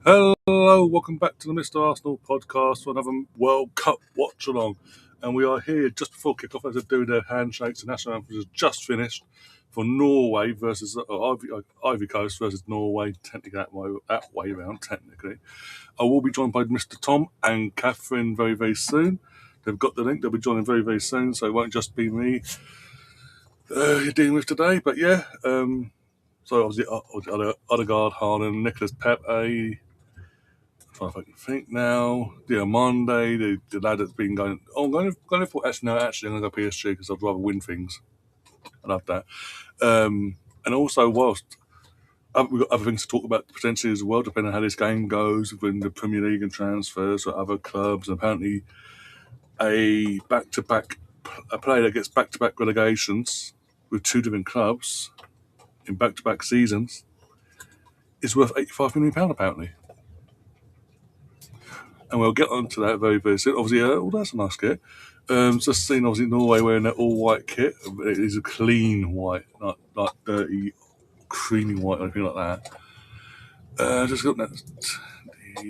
Hello, welcome back to the Mr. Arsenal podcast for another World Cup watch-along. And we are here just before kick-off as they do their handshakes. The national anthem has just finished for Norway versus Ivory Coast versus Norway, technically that way around, technically. I will be joined by Mr. Tom and Catherine very, very soon. They've got the link, they'll be joining very, very soon, so it won't just be me you're dealing with today. But yeah, so obviously Odegaard, Haaland, Nicholas Pepe, trying to think now. Yeah, Monday, the lad that's been going. Oh, I'm going for actually I'm going to go PSG because I'd rather win things. I love that. And also, whilst we've got other things to talk about potentially as well, depending on how this game goes within the Premier League and transfers or other clubs. And apparently, a player that gets back-to-back relegations with two different clubs in back-to-back seasons is worth £85 million apparently. And we'll get onto that very, very soon. Obviously, that's a nice kit. Just seen, obviously, Norway wearing that all-white kit. It is a clean white, not like dirty, creamy white or anything like that. Just got that.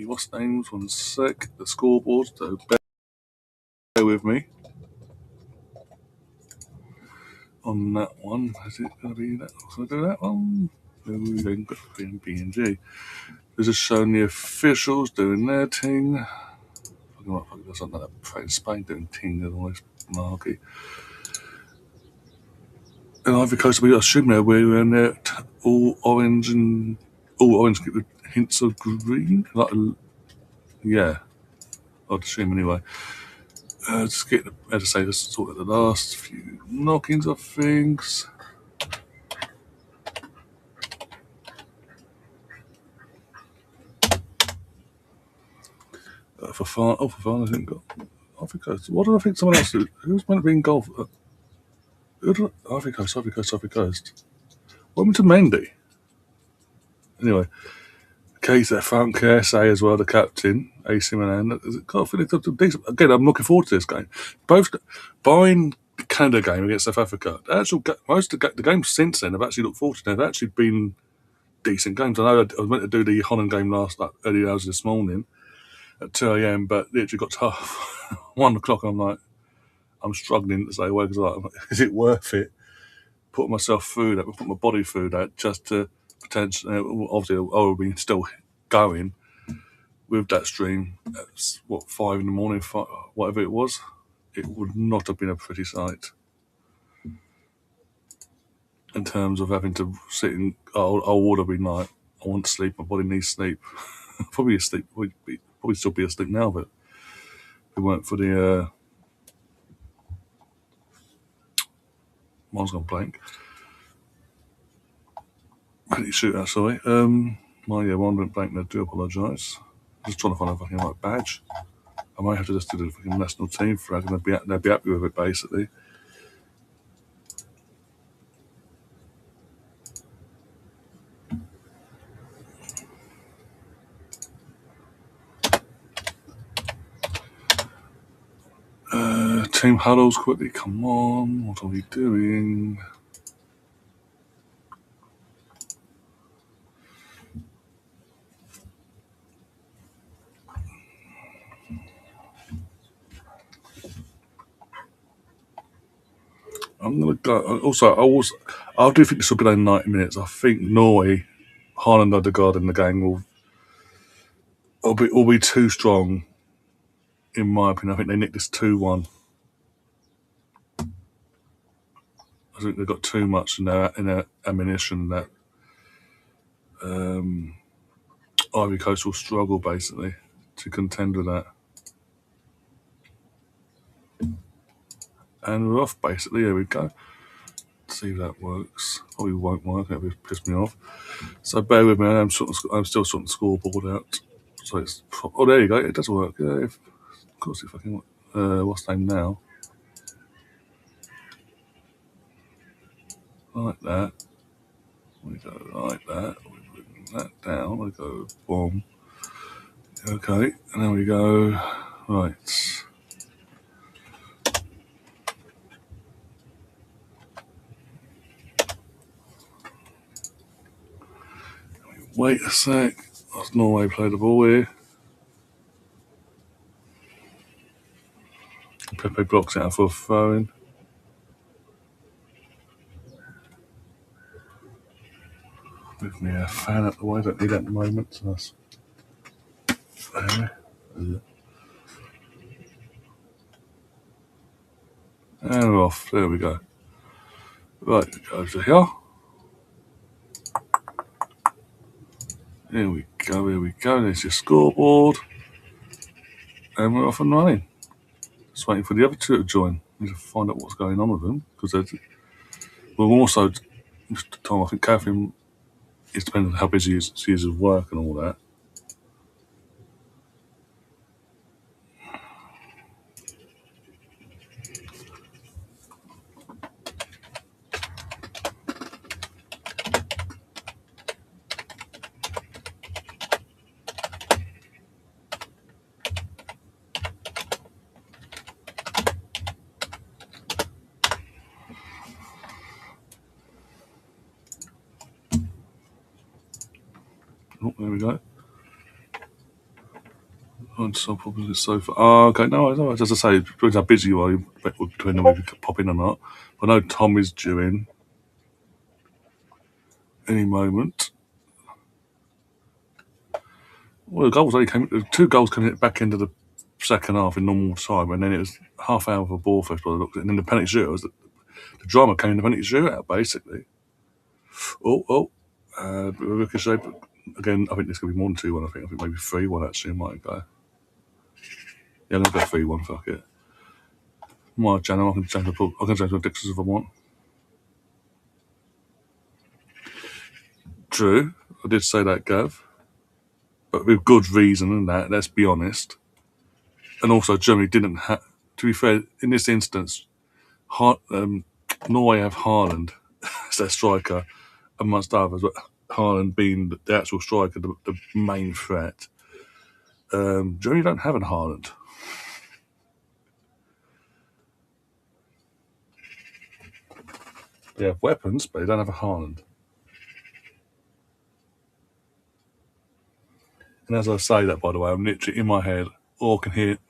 What's the names? 1 sec. The scoreboard. So bear with me on that one. Is it going to be that? Can I do that one? No, we ain't got PNG. They're just showing the officials doing their thing. There's something like Spain doing ting and all this malarkey. And Ivory Coast, we assume now we're in there all orange with hints of green. Yeah, I'd assume anyway. Just get, as I say, let's talk about the last few knockings of things. For fun, I think Ivory Coast. What did I think someone else did? Who's meant to be in golf? Ivory Coast. What happened to Mendy? Anyway. Case at Frank SA as well, the captain, AC Milan. Again, I'm looking forward to this game. Both buying the Canada game against South Africa. Most of the games since then, I've actually looked forward to. They've actually been decent games. I know I was meant to do the Holland game early hours this morning at 2 a.m, but literally got to 1 o'clock. And I'm struggling to stay awake because is it worth it? Put myself through that, put my body through that just to potentially. Obviously, I will be still going with that stream at 5 in the morning, whatever it was. It would not have been a pretty sight in terms of having to sit in. I would have been like, I want to sleep. My body needs sleep. Probably asleep. Probably still be asleep now, but if it weren't for the mine's gone blank. Pretty shootout, sorry. Mine went blank. And I do apologise. Just trying to find a fucking right badge. I might have to just do the fucking national team flag, and they'll be happy with it basically. Team huddles quickly. Come on, what are we doing? I'm gonna go. Also, I do think this will be like 90 minutes. I think Norway, Haaland, Odegaard in the game will be too strong, in my opinion. I think they nicked this 2-1. I think they've got too much in their ammunition that Ivory Coast will struggle basically to contend with that. And we're off basically. Here we go. Let's see if that works. Probably won't work. That would piss me off. So bear with me. I'm still sorting the scoreboard out. So it's there you go. It does work. Yeah, of course it fucking what's the name now? Like that. We go like that. We bring that down. We go boom. Okay, and then we go right. Wait a sec. That's Norway play the ball here. Pepe blocks it out for a throw-in. With me a fan at the way, don't need that at the moment, so that's there. And we're off. There we go. Right, go to here. Here we go. There's your scoreboard. And we're off and running. Just waiting for the other two to join. Need to find out what's going on with them. Because we're also, Tom, I think Catherine, it's depending on how busy she is with work and all that. Oh, there we go. So probably so far. Oh, okay, no, as I say, depends how busy you are, between them if you could pop in or not. I know Tom is due in any moment. Well, the goals only came. 2 goals came at the back end of the second half in normal time, and then it was half hour of a ball fest by the looks of it. And then the penalty shootout, the drama came in the penalty shootout, basically. Ricochet. But again, I think this could be more than 2-1. I think maybe 3-1 actually might go. Yeah, I'm going to go 3-1, fuck it. My channel, I can change my Dixons if I want. True, I did say that, Gav. But with good reason and that, let's be honest. And also, Germany didn't have, to be fair, in this instance, Norway have Haaland as their striker, amongst others, but Haaland being the actual striker, the main threat. Germany don't have a Haaland. They have weapons, but they don't have a Haaland. And as I say that, by the way, I'm literally in my head, all can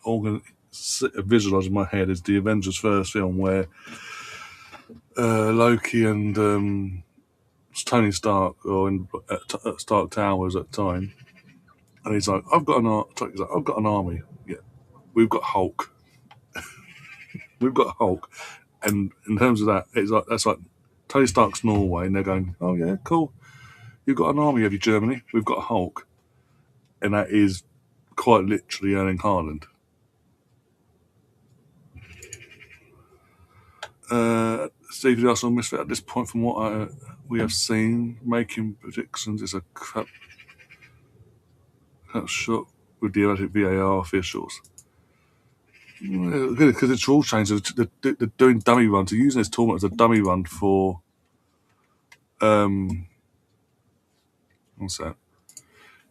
visualise in my head is the Avengers first film where Loki and Tony Stark or at Stark Towers at the time, and he's like, I've got an army. Yeah, we've got Hulk. We've got Hulk. And in terms of that, that's like Tony Stark's Norway, and they're going, oh yeah, cool. You've got an army, have you, Germany? We've got Hulk. And that is quite literally Erling Haaland. Steve the Arsenal misfit at this point, from what we have seen, making predictions is a crap shot with the erratic VAR officials. Because it's rule change. They're doing dummy runs. They're using this tournament as a dummy run for. What's that?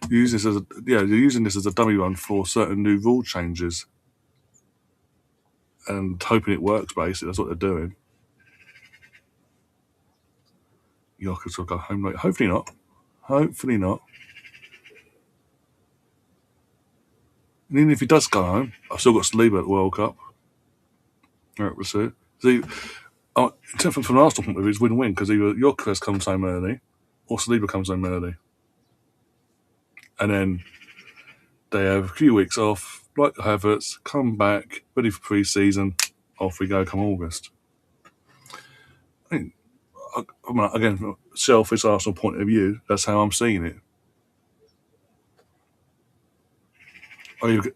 They're using this as a dummy run for certain new rule changes, and hoping it works. Basically, that's what they're doing. Yorkers will go home late. Hopefully not. Hopefully not. And even if he does go home, I've still got Saliba at the World Cup. Right, we'll see. See, from an Arsenal point of view, it's win-win because either Yorkers comes home early or Saliba comes home early. And then they have a few weeks off, like Havertz, come back, ready for pre-season, off we go come August. I mean, again, from a selfish Arsenal point of view, that's how I'm seeing it. By the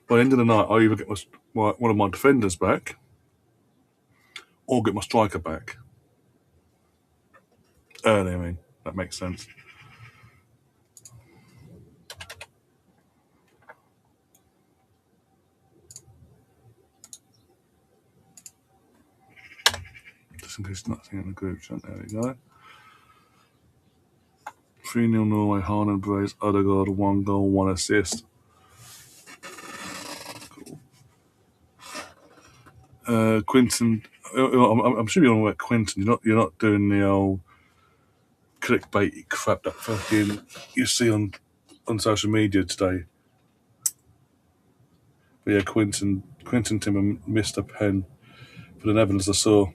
end of the night, I either get one of my defenders back or get my striker back. Early, I mean, that makes sense. Just in case nothing in the group chat, there we go. 3-0 Norway, Haaland, Brace, Odegaard, 1 goal, 1 assist. Cool. Quinton, I'm sure you're on about Quinton. You're not doing the old clickbaity crap that fucking you see on on social media today. But yeah, Quinton Timmer missed a pen for the Netherlands. I saw.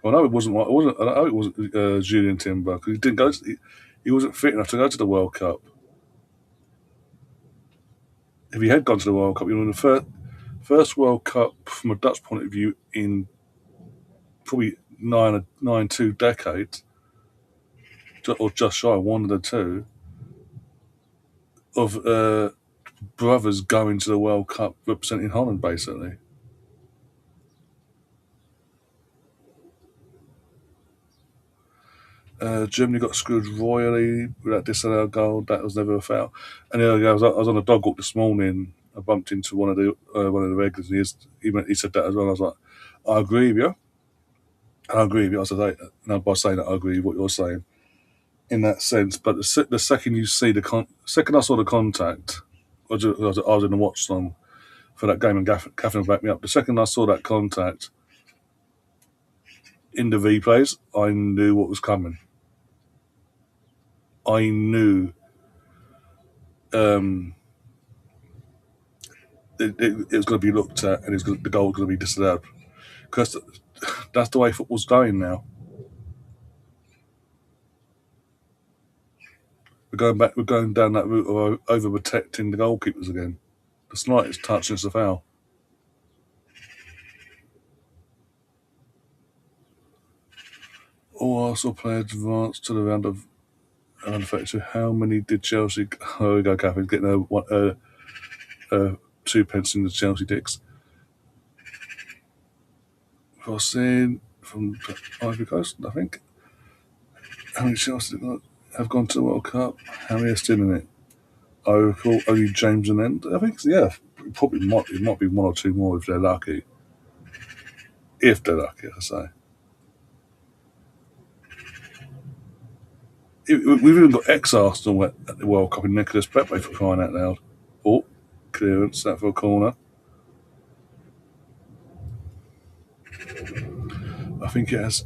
Well, no, it wasn't. It wasn't. I know it wasn't Julian Timber because he didn't go. He wasn't fit enough to go to the World Cup. If he had gone to the World Cup, the first World Cup from a Dutch point of view in probably two decades, or just shy of one of the two, of brothers going to the World Cup representing Holland, basically. Germany got screwed royally with that disallowed goal. That was never a foul. And I was on a dog walk this morning. I bumped into one of the regulars, and he said that as well. I was like, I agree with you. I agree with you. I said, no, by saying that, I agree with what you're saying in that sense. But the second you see second I saw the contact, I was in the watch long for that game, and Catherine backed me up. The second I saw that contact in the replays, I knew what was coming. I knew it was going to be looked at, and the goal was going to be disallowed, because that's the way football's going now. We're going down that route of over protecting the goalkeepers again. The slightest touch is a foul. All Arsenal players advanced to the round of 32. How many did Chelsea? Oh, we go, Catherine's getting two pence in the Chelsea dicks. Crossing from Ivory Coast, I think. How many Chelsea have gone to the World Cup? How many are still in it? I recall only James and then I think, yeah, probably it might be one or two more if they're lucky. If they're lucky, I say. We've even got ex-Arsenal at the World Cup in Nicolas Pepe, for crying out loud. Oh, clearance, that for a corner. I think it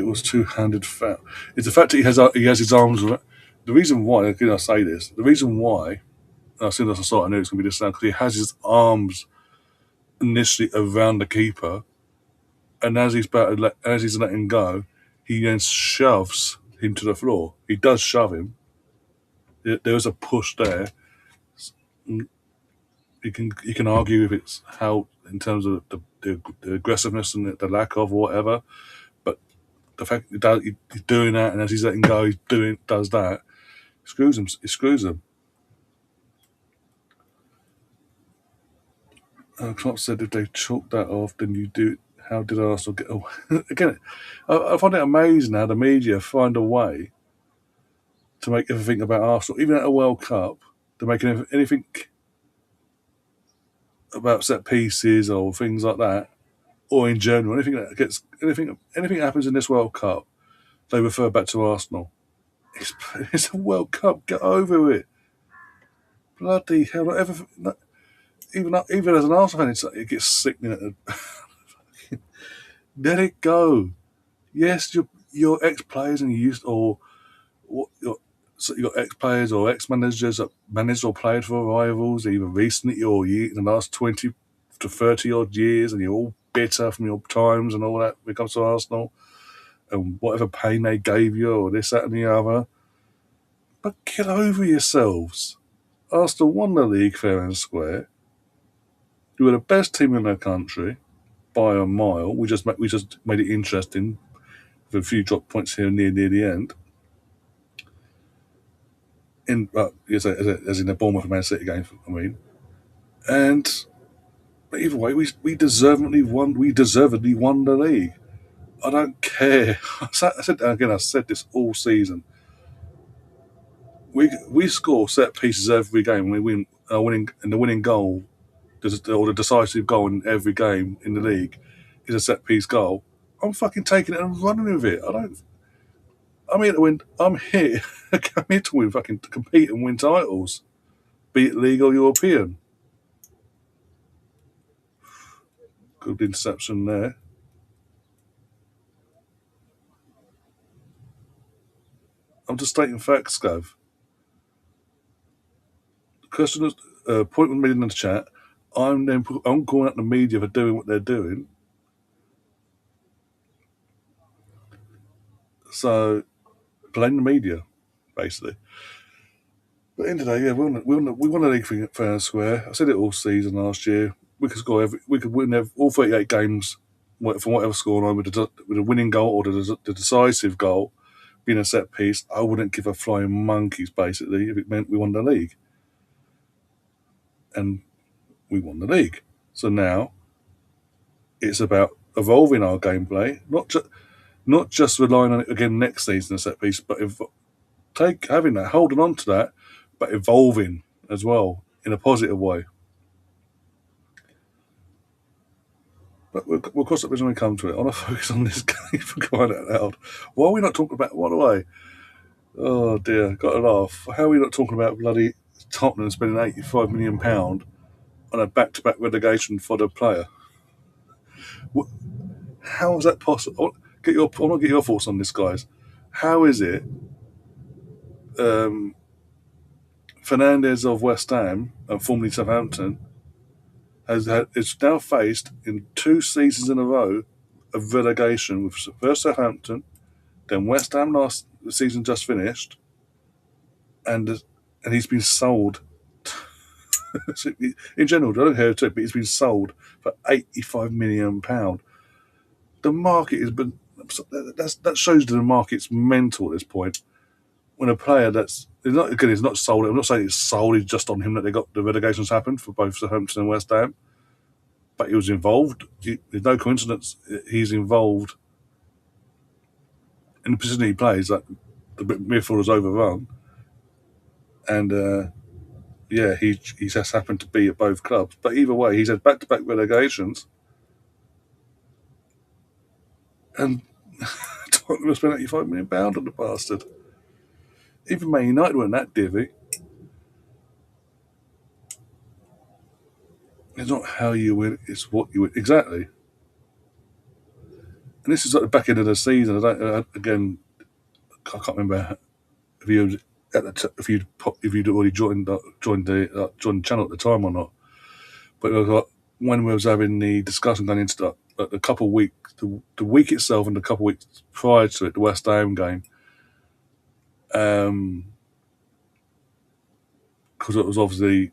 was two-handed foul. It's the fact that he has his arms around. The reason why, again, I say this, the reason why, as soon as I saw it, I knew it's going to be this now, because he has his arms initially around the keeper, and as he's letting go, he then shoves him to the floor. He does shove him. There is a push there. You can argue if it's how in terms of the aggressiveness and the lack of whatever, but the fact that he's doing that, and as he's letting go, does that. Screws him. It screws him. Klopp said if they chalk that off, then you do. How did Arsenal get away? Again, I find it amazing how the media find a way to make everything about Arsenal, even at a World Cup. They're making anything about set pieces or things like that, or in general, anything happens in this World Cup, they refer back to Arsenal. It's a World Cup. Get over it. Bloody hell! Even as an Arsenal fan, it gets sickening. Let it go. Yes, your ex players and you used or what so you got ex players or ex managers that managed or played for rivals either recently or in the last 20 to 30 odd years, and you're all bitter from your times and all that when it comes to Arsenal and whatever pain they gave you or this, that, and the other. But get over yourselves. Arsenal won the league fair and square. You were the best team in the country by a mile. We just made it interesting with a few drop points here near the end. As in the Bournemouth and Man City game, I mean. And but either way, we deservedly won. We deservedly won the league. I don't care. I said again. I said this all season. We score set pieces every game. We win, and the winning goal, or the decisive goal in every game in the league, is a set piece goal. I'm fucking taking it and running with it. I'm here to win. I'm here. I'm here to win. Fucking to compete and win titles, be it league or European. Good interception there. I'm just stating facts, Gav. The question is, point was made in the chat. I'm calling out the media for doing what they're doing. So blame the media, basically. But at the end of the day, yeah, we won the league fair and square. I said it all season last year. We could win all 38 games from whatever scoreline with a winning goal or the decisive goal being a set piece. I wouldn't give a flying monkeys, basically, if it meant we won the league. And we won the league. So now it's about evolving our gameplay, not just relying on it again next season, a set piece, but holding on to that, but evolving as well in a positive way. But we'll cross that bridge when we come to it. I want to focus on this game for crying out loud. Why are we not talking about what away? Oh dear, got to laugh. How are we not talking about bloody Tottenham spending £85 million on a back-to-back relegation for the player? How is that possible? I want to get your thoughts on this, guys. How is it Fernandez of West Ham, and formerly Southampton, is now faced in 2 seasons in a row of relegation with first Southampton, then West Ham last season just finished, and he's been sold. In general, I don't hear it, but he's been sold for £85 million. The market has been that shows that the market's mental at this point. When a player it's not sold. I'm not saying it's solely just on him that the relegations happened for both Southampton and West Ham, but he was involved. There's no coincidence he's involved in the position he plays. Like the midfield is overrun, and he just happened to be at both clubs. But either way, he's had back-to-back relegations, and Tottenham spent £85 million on the bastard. Even Man United weren't that divvy. It's not how you win; it's what you win. Exactly. And this is at the back end of the season. I can't remember if you'd already joined the channel at the time or not. But it was like when we was having the discussion going into the couple weeks, the week itself and the couple weeks prior to it, the West Ham game, because it was obviously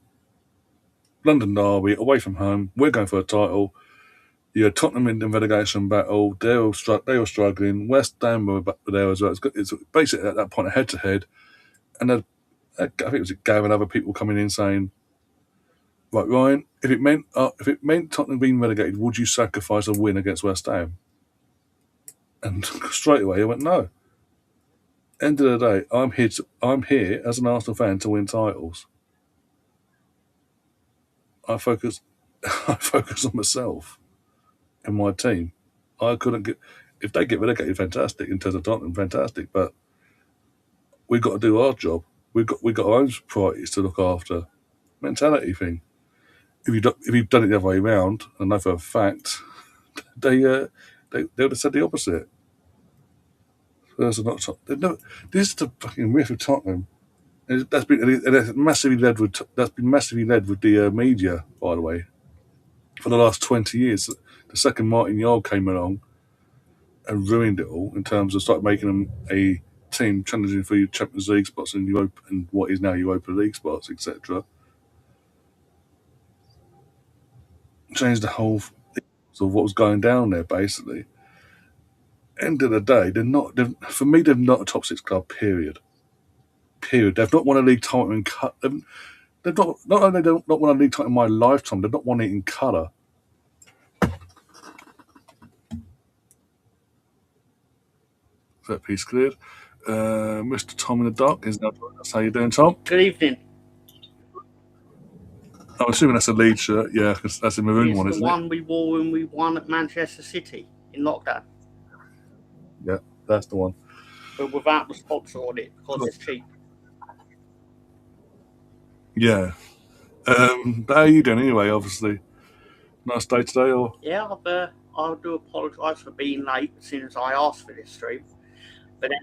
London derby away from home. We're going for a title. You had Tottenham in the relegation battle. They were struggling. West Ham were there as well. It's basically at that point a head-to-head. And I think it was Gav and other people coming in saying, "Right, Ryan, if it meant Tottenham being relegated, would you sacrifice a win against West Ham?" And straight away, I went, "No." End of the day, I'm here as an Arsenal fan to win titles. I focus on myself and my team. If they get relegated, fantastic. In terms of Tottenham, fantastic. But we've got to do our job. We've got our own priorities to look after. Mentality thing. If you've done it the other way around, and I know for a fact, they would have said the opposite. This is the fucking myth of Tottenham. That's been massively led with the media, by the way, for the last 20 years. The second Martin Yard came along and ruined it all in terms of start making them a team challenging for your Champions League spots and what is now Europa League spots, etc. Changed the whole sort of what was going down there, basically. End of the day, they're not a top 6 club. Period. They've not won a league title in cut. They've not only not won a league title in my lifetime, they've not won it in colour. That piece cleared. Mr. Tom in the Dark is now joining us. How you doing, Tom? Good evening. I'm assuming that's a Leeds shirt, yeah, because that's the maroon one, isn't it? It's the one we wore when we won at Manchester City in lockdown. Yeah, that's the one. But without the sponsor on it because it's cheap. Yeah. But how are you doing anyway, obviously? Nice day today, or? Yeah, I do apologise for being late as soon as I asked for this stream. But then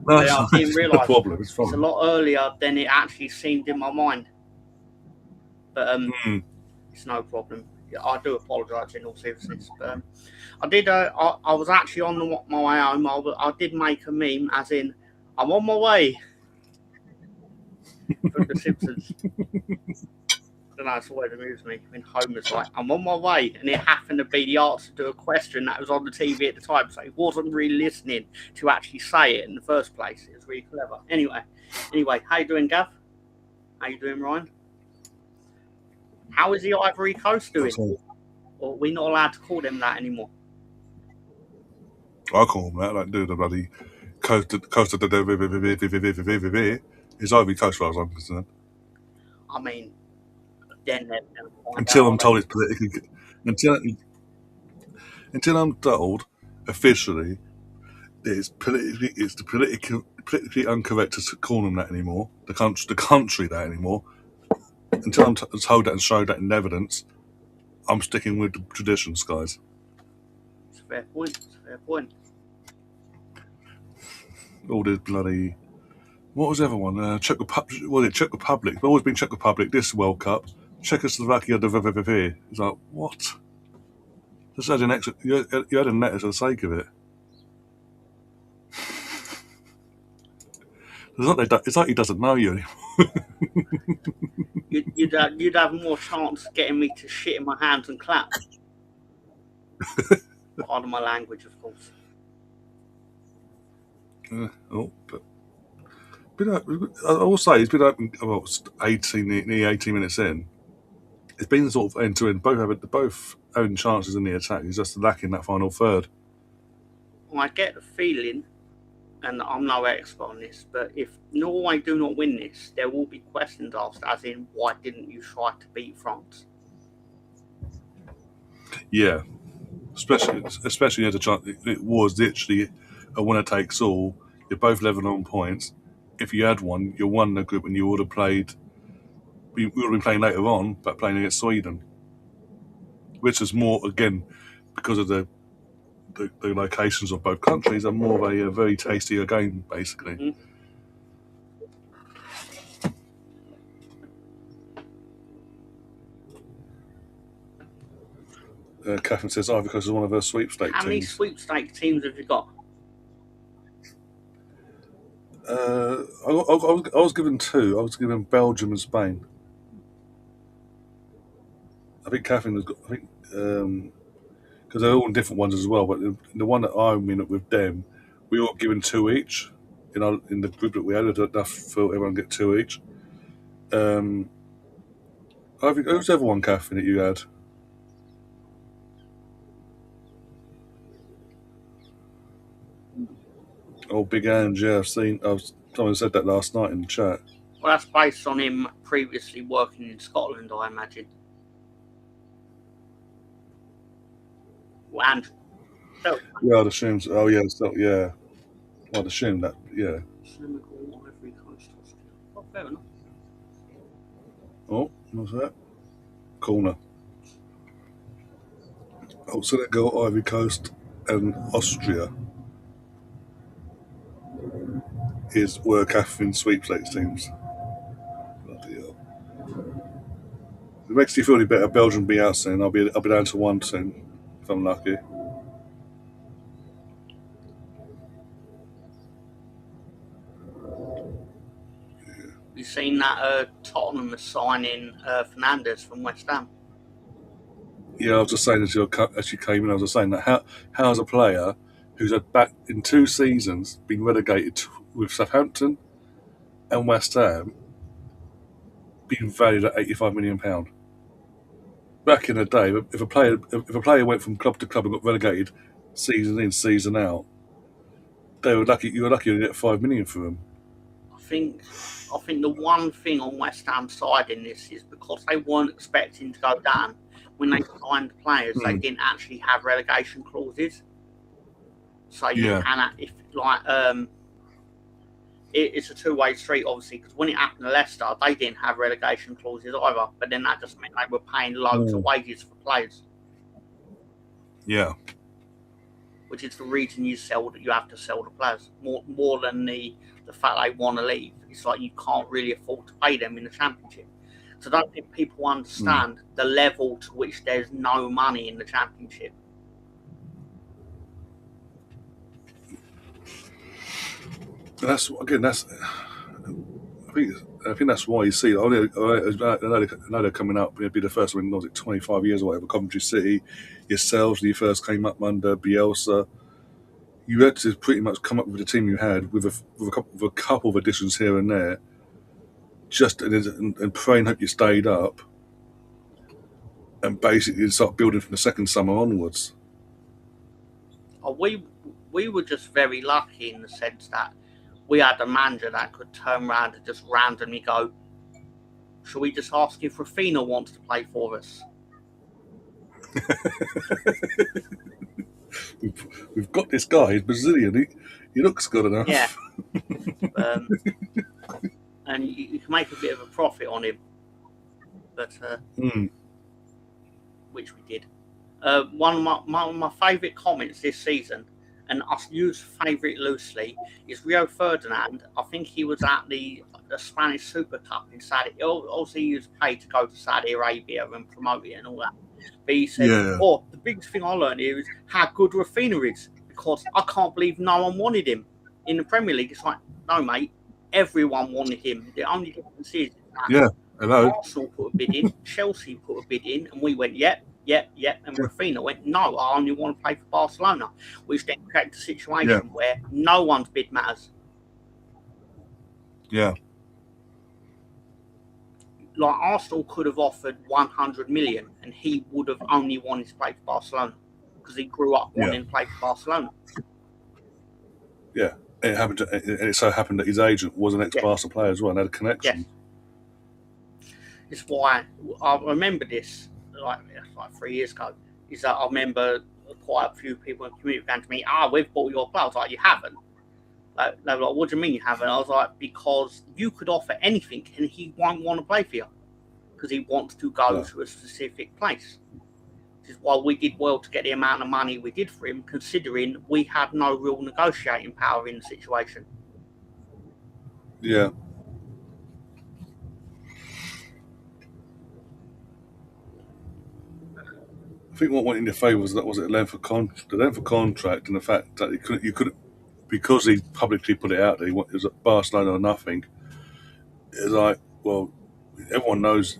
No, I didn't it's no realise problem. It's it's a fine. lot earlier than it actually seemed in my mind. But it's no problem. I do apologise in all seriousness. But I did. I was actually on my way home. I did make a meme, as in, I'm on my way from The Simpsons. And that's always amused me when Homer's like, I'm on my way, and it happened to be the answer to a question that was on the TV at the time, so he wasn't really listening to actually say it in the first place. It was really clever. Anyway, how you doing, Gav? How you doing, Ryan? How is the Ivory Coast doing? Or are we not allowed to call them that anymore? I call them that. I don't do the bloody coast of the it's Ivory Coast, as far as I'm concerned. I mean, then they're going to find Until out. I'm told it's politically, until I'm told officially it's politically incorrect to call them that anymore. The country that anymore. Until I'm told that and showed that in evidence, I'm sticking with the traditions, guys. It's a fair point. It's a fair point. All this bloody. What was the other one? Czech Republic. Was it Czech Republic? It's always been Czech Republic. This World Cup, Czechoslovakia. It's like what? Just add an extra. You had a letter for the sake of it. It's like he doesn't know you anymore. You'd have more chance of getting me to shit in my hands and clap. Pardon my language, of course. I will say it's been open about 18 minutes in. It's been sort of end to end. Both having chances in the attack. He's just lacking that final third. Well, I get the feeling, and I'm no expert on this, but if Norway do not win this, there will be questions asked, as in, why didn't you try to beat France? Yeah, especially as a chance. It was literally a winner takes all. You're both level on points. If you had one, you won the group, and you would have played. We would have been playing later on, but playing against Sweden, which is more again because of the locations of both countries are more of a very tastier game, basically. Mm-hmm. Catherine says Ivory Coast is one of her sweepstake How many teams. sweepstake teams have you got? I was given two. I was given Belgium and Spain. I think Catherine has got. I think because they're all in different ones as well. But the one that I'm in with them, we all given two each. In the group that we had, enough for everyone to get two each. I think who's the other one, Catherine, that you had? Oh, Big Ange, yeah, I've seen. Someone said that last night in the chat. Well, that's based on him previously working in Scotland, I imagine. And Yeah, I'd assume. Oh, yeah, yeah. I'd assume that. Yeah. Senegal, Ivory Coast, Austria. Oh, fair enough. Oh, what's that? Corner. Oh, Senegal, Ivory Coast, and Austria were Catherine's sweepstakes teams. Bloody hell. It makes you feel any better. Belgium will be out soon. I'll be down to one soon if I'm lucky. You've seen that Tottenham is signing Fernandes from West Ham. Yeah, I was just saying as you came in, I was just saying that how as a player who's had back in 2 seasons been relegated with Southampton and West Ham, being valued at £85 million. Back in the day, if a player went from club to club and got relegated season in, season out, you were lucky to get £5 million for them. I think the one thing on West Ham's side in this is because they weren't expecting to go down, when they signed players, they didn't actually have relegation clauses. So you can, if like, it's a two-way street, obviously, because when it happened to Leicester, they didn't have relegation clauses either. But then that just meant they were paying loads of wages for players. Yeah. which is the reason you have to sell the players more than the fact they want to leave. It's like you can't really afford to pay them in the Championship. So I don't think people understand the level to which there's no money in the Championship. That's I think that's why you see. I know they're coming up. It'd be the first one. Was it 25 years or whatever? Coventry City, yourselves, when you first came up under Bielsa, you had to pretty much come up with the team you had with a couple of additions here and there, just and pray and hope you stayed up, and basically start building from the second summer onwards. We were just very lucky in the sense that we had a manager that could turn around and just randomly go, shall we just ask if Rafinha wants to play for us? We've got this guy, he's Brazilian, he looks good enough. Yeah. And you can make a bit of a profit on him. But which we did. One of my favourite comments this season, and I use favourite loosely, is Rio Ferdinand. I think he was at the Spanish Super Cup in Saudi. Also, he was paid to go to Saudi Arabia and promote it and all that. But he said, the biggest thing I learned here is how good Rafinha is, because I can't believe no one wanted him in the Premier League. It's like, no, mate, everyone wanted him. The only difference is that Arsenal put a bid in, Chelsea put a bid in, and we went, yep. And Rafinha went, no, I only want to play for Barcelona, which then created a situation where no one's bid matters. Yeah. Like Arsenal could have offered 100 million and he would have only wanted to play for Barcelona because he grew up wanting to play for Barcelona. Yeah. It so happened that his agent was an ex-Barca player as well and had a connection. Yes. It's why I remember this like 3 years ago, is that I remember quite a few people in the community going to me, we've bought your player. I was like, you haven't? They were like, what do you mean you haven't? I was like, because you could offer anything and he won't want to play for you because he wants to go to a specific place. Which is why we did well to get the amount of money we did for him, considering we had no real negotiating power in the situation. Yeah. I think what went in your favour was the length of contract and the fact that you couldn't, because he publicly put it out that it was at Barcelona or nothing. It's like, well, everyone knows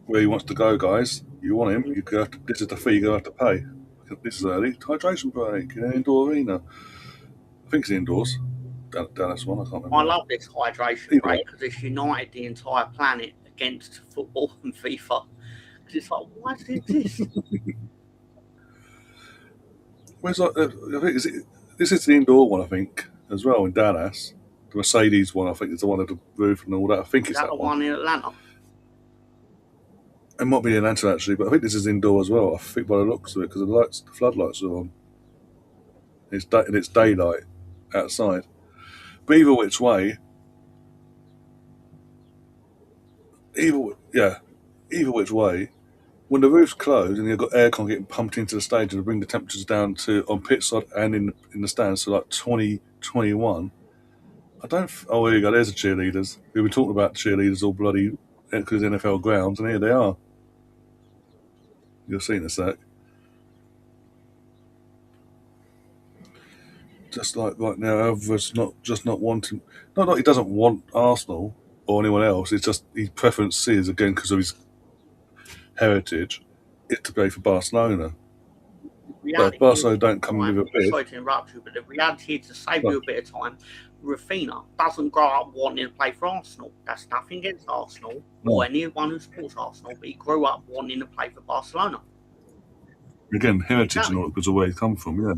where he wants to go, guys. You want him, this is the fee you're going to have to pay. This is early hydration break in an indoor arena. I think it's indoors. Dallas one, I can't remember. I love this hydration break because it's united the entire planet against football and FIFA. Because it's like, why does it exist? Where's I think this is the indoor one, I think, as well in Dallas. The Mercedes one, I think, is the one at the roof and all that. I think it's that the one in Atlanta. It might be in Atlanta actually, but I think this is indoor as well. I think by the looks of it, because the floodlights are on. It's daylight outside. But either which way, when the roof's closed and you've got aircon getting pumped into the stage to bring the temperatures down to on pit side and in the stands to like 20, 21. there you go. There's the cheerleaders. We've been talking about cheerleaders all bloody because NFL grounds, and here they are. You'll see in a sec. Just like right now, Alvarez not wanting. Not that he doesn't want Arsenal or anyone else. It's just his preference is, again, because of his heritage, is to play for Barcelona. But if Barcelona don't come with a bid. Sorry to interrupt you, but the reality is, to save you a bit of time, Rafinha doesn't grow up wanting to play for Arsenal. That's nothing against Arsenal or anyone who supports Arsenal, but he grew up wanting to play for Barcelona. Again, heritage and all because of where he come from, yeah.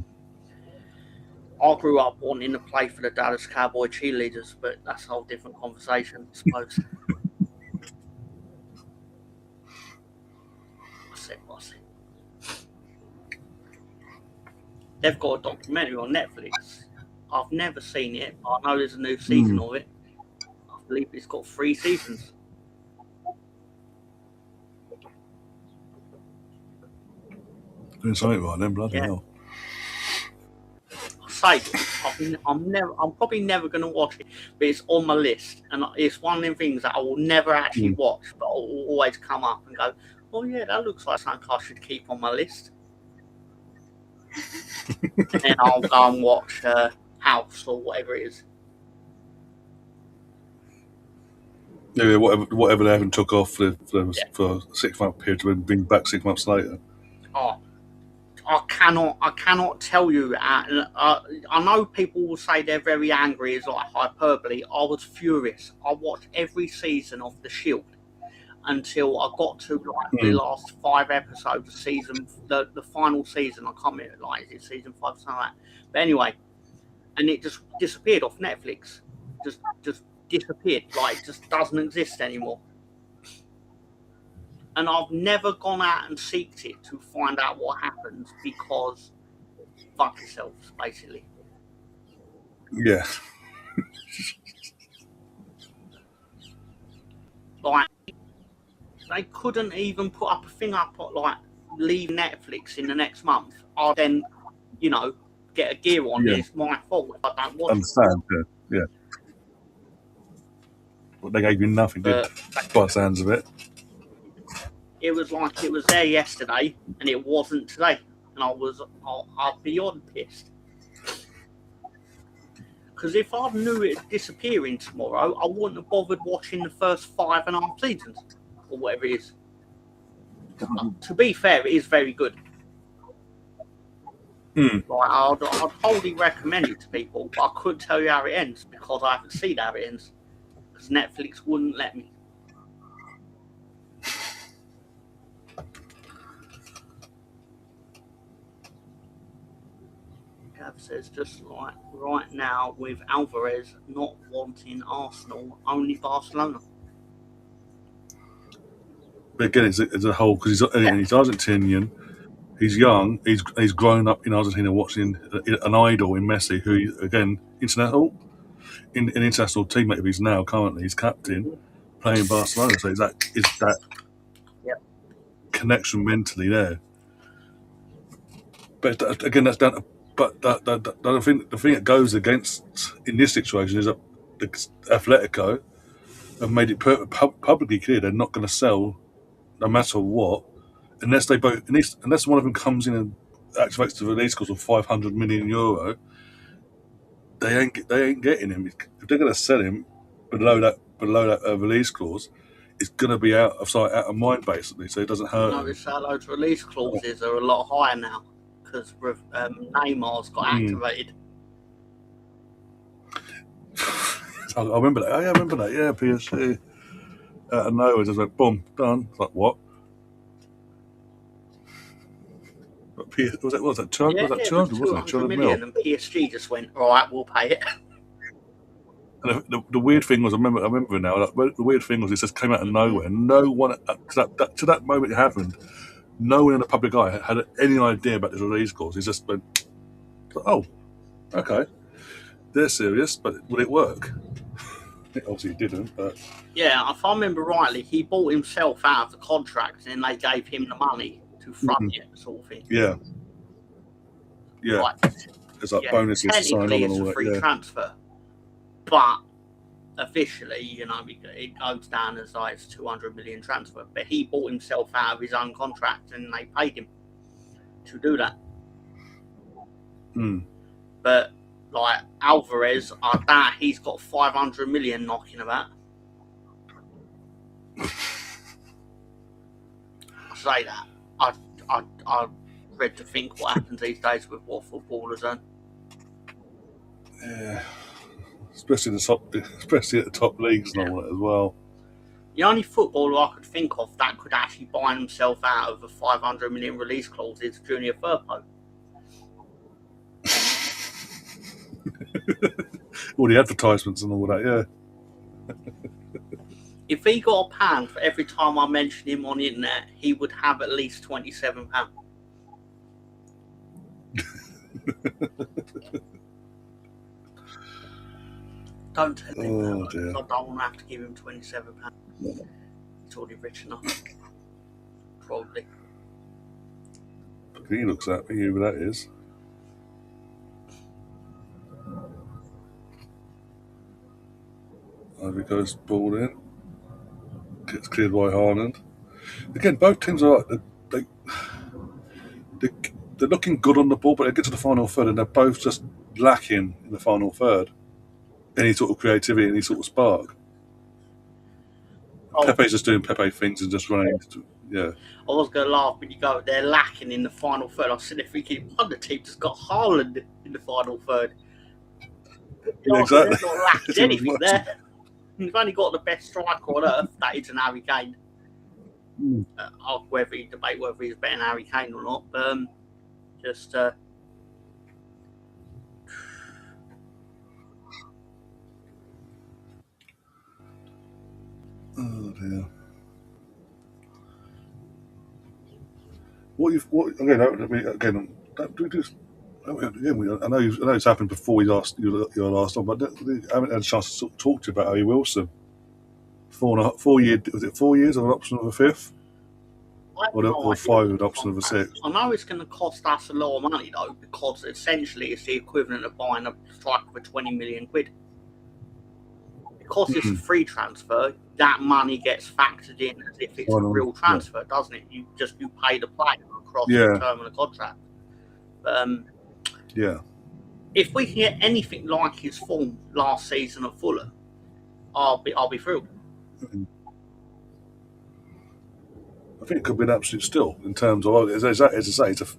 I grew up wanting to play for the Dallas Cowboy cheerleaders, but that's a whole different conversation, I suppose. What's it? They've got a documentary on Netflix. I've never seen it. I know there's a new season of it. I believe it's got 3 seasons. Doing something right then, bloody hell. say this. I'm probably never going to watch it, but it's on my list, and it's one of them things that I will never actually watch, but I will always come up and go, "Oh yeah, that looks like something I should keep on my list." And then I'll go and watch House or whatever it is. Yeah, whatever they haven't took off for a 6 month period to bring back 6 months later. Oh, I cannot tell you. I know people will say they're very angry, it's like hyperbole. I was furious. I watched every season of The Shield until I got to the last 5 episodes of season, the final season. I can't remember, is it season 5 or something like that? But anyway, and it just disappeared off Netflix. Just disappeared. It just doesn't exist anymore. And I've never gone out and seeked it to find out what happens because fuck yourselves, basically. Yeah. They couldn't even put up a thing up leave Netflix in the next month. I'll then, get a gear on. Yeah. It's my fault if I don't watch Understand, yeah. But they gave you nothing, by the sounds of it. It was like it was there yesterday and it wasn't today. And I'll beyond pissed. Because if I knew it was disappearing tomorrow, I wouldn't have bothered watching the first 5.5 seasons. Or whatever it is. To be fair, it is very good. I'd wholly recommend it to people, but I couldn't tell you how it ends because I haven't seen how it ends. Because Netflix wouldn't let me. Gav says, just like right now with Alvarez not wanting Arsenal, only Barcelona. But again, it's a whole, because he's Argentinian, he's young, he's grown up in Argentina watching an idol in Messi, who, again, international teammate of his now, currently, he's captain, playing Barcelona. So is that connection mentally there. But again, that's down to, but the thing that goes against in this situation is that Atletico have made it publicly clear they're not going to sell no matter what, unless one of them comes in and activates the release clause of €500 million. They ain't getting him. If they're going to sell him below that release clause, it's going to be out of sight, out of mind, basically. So it doesn't hurt. Notice how those release clauses are a lot higher now because Neymar's got activated. I remember that. I remember that. Yeah, PSG. Out of nowhere, just went boom, done. It's like what? Was that 200? Yeah, was that 200? Wasn't it? 200 million, and PSG just went, all right, we'll pay it. And the weird thing was, I remember now. The weird thing was, it just came out of nowhere. No one to that moment it happened. No one in the public eye had any idea about this release clause. He just went, "Oh, okay, they're serious, but will it work?" Obviously, it didn't. But yeah, if I remember rightly, he bought himself out of the contract, and they gave him the money to front it, sort of thing. Yeah. It's like bonuses to sign on and all that. Technically, it's a free transfer, but officially, it goes down as it's 200 million transfer. But he bought himself out of his own contract, and they paid him to do that. But Alvarez, I doubt he's got 500 million knocking about. I say that. I read to think what happens these days with what footballers earn. Yeah. Especially at the top leagues and all that as well. The only footballer I could think of that could actually buy himself out of a 500 million release clause is Junior Firpo. All the advertisements and all that, yeah. If he got £1 for every time I mentioned him on the internet, he would have at least £27. Don't tell him that, because I don't want to have to give him £27. He's already rich enough. Probably. He looks at me, who that is. Over goes ball in. Gets cleared by Haaland. Again, both teams are they're looking good on the ball, but they get to the final third and they're both just lacking in the final third. Any sort of creativity, any sort of spark. Pepe's just doing Pepe things and just running. Yeah. I was going to laugh when you go, they're lacking in the final third. I was sitting there thinking, one of the teams has got Haaland in the final third. Yeah, exactly. They're not lacking anything there. You've only got the best striker on earth, that is an Harry Kane. Whether you debate whether he's better than Harry Kane or not. Just. Oh dear. Again, I know it's happened before your last one, but I haven't had a chance to talk to you about Harry Wilson. 4 years, was it 4 years of an option of a fifth? Or 5 with an option of a sixth? I know it's going to cost us a lot of money though, because essentially it's the equivalent of buying a striker for 20 million quid. Because it's a free transfer, that money gets factored in as if it's a real transfer, doesn't it? You pay the player across the term of the contract. If we can get anything like his form last season at Fulham, I'll be thrilled. I think it could be an absolute steal in terms of, as I say, it's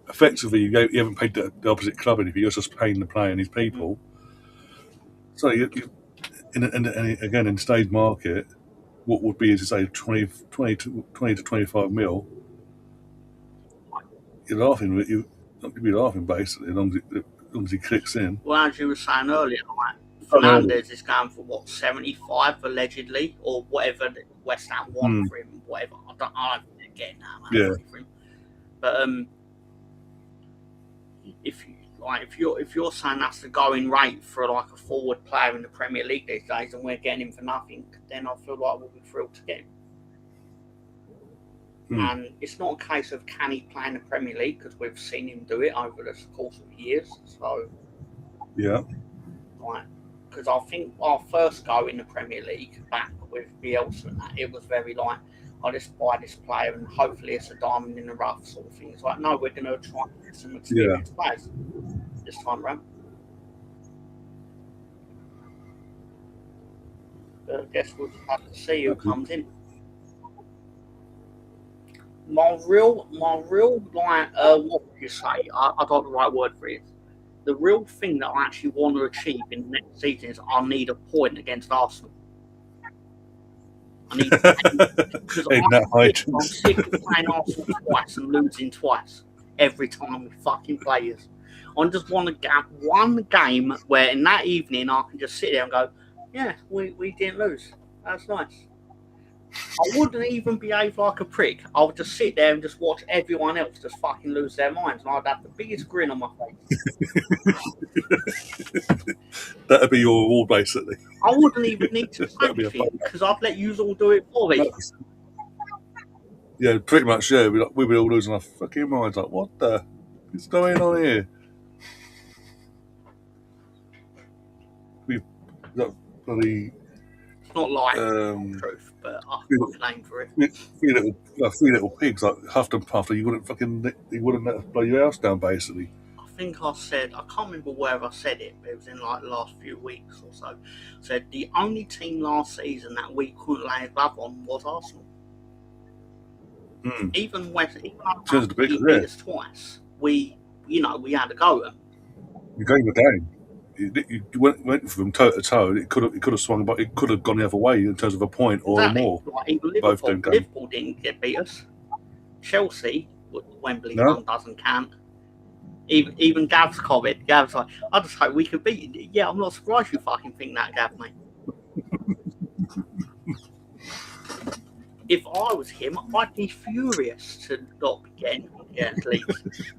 effectively you haven't paid the opposite club anything, you're just paying the player and his people. So you again, in today's market, what would be, as you say, 20 to 25 mil, you're laughing. You'd be laughing basically, as long as he clicks in. Well, as you were saying earlier, Fernandez is going for what, 75 allegedly, or whatever West Ham want for him, whatever. I don't get that for him. But if you're saying that's the going rate for like a forward player in the Premier League these days, and we're getting him for nothing, then I feel like we'll be thrilled to get him. And it's not a case of can he play in the Premier League, because we've seen him do it over the course of years. So because I think our first go in the Premier League back with Bielsa and that, it was very like, I'll just buy this player and hopefully it's a diamond in the rough sort of thing. It's like, no, we're going to try and get some experienced players this time around. But I guess we'll have to see who comes in. My real, like, what would you say? I don't know the right word for it. The real thing that I actually want to achieve in the next season is I need a point against Arsenal. I need because I'm sick of playing Arsenal twice and losing twice every time we fucking play us. I just want to get one game where in that evening I can just sit there and go, yeah, we didn't lose. That's nice. I wouldn't even behave like a prick. I would just sit there and just watch everyone else just fucking lose their minds, and I'd have the biggest grin on my face. That'd be your reward, basically. I wouldn't even need to say anything, because I'd let you all do it for me. Yeah, pretty much, yeah. We'd be all losing our fucking minds, like, what the is going on here? We've got bloody... Not like truth, but I can aim for it. Three little pigs, like huffed and puffed, you wouldn't let us blow your house down, basically. I think I said, I can't remember where I said it, but it was in like the last few weeks or so. I said the only team last season that we couldn't lay a glove on was Arsenal. Even when he beat us twice, we had to go at them. You gave a game. You went for them toe to toe. It could have swung, but it could have gone the other way in terms of a point or more. Like even Liverpool didn't get beat us. Chelsea, Wembley doesn't count. Even Gav's comment. Gav's like, I just hope we could beat it. Yeah, I'm not surprised you fucking think that, Gav, mate. If I was him, I'd be furious to not be getting Leeds.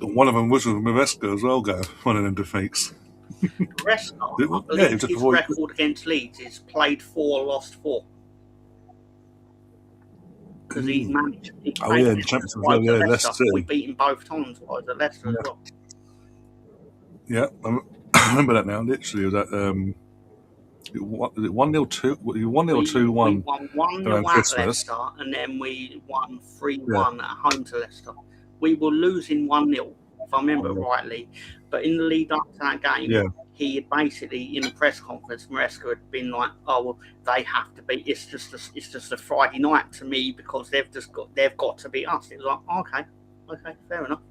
One of them was with Maresca as well, Gav. One of them defeats. Maresca, I believe his record against Leeds is played 4, lost 4. Because he managed. The Champions League, Leicester. We beat him both times. Was at Leicester as well. Yeah, I remember that now. Literally, it was at was it 1-0, 1-0 or 2-1 We won 1-0 around at Christmas. Leicester, and then we won 3-1 Yeah. at home to Leicester. We were losing 1-0, if I remember 1-0. rightly. But in the lead up to that game, Yeah. he had basically, in the press conference, Maresca had been like, "Oh, well, they have to be. It's just a Friday night to me because they've got to beat us." It was like, okay, fair enough.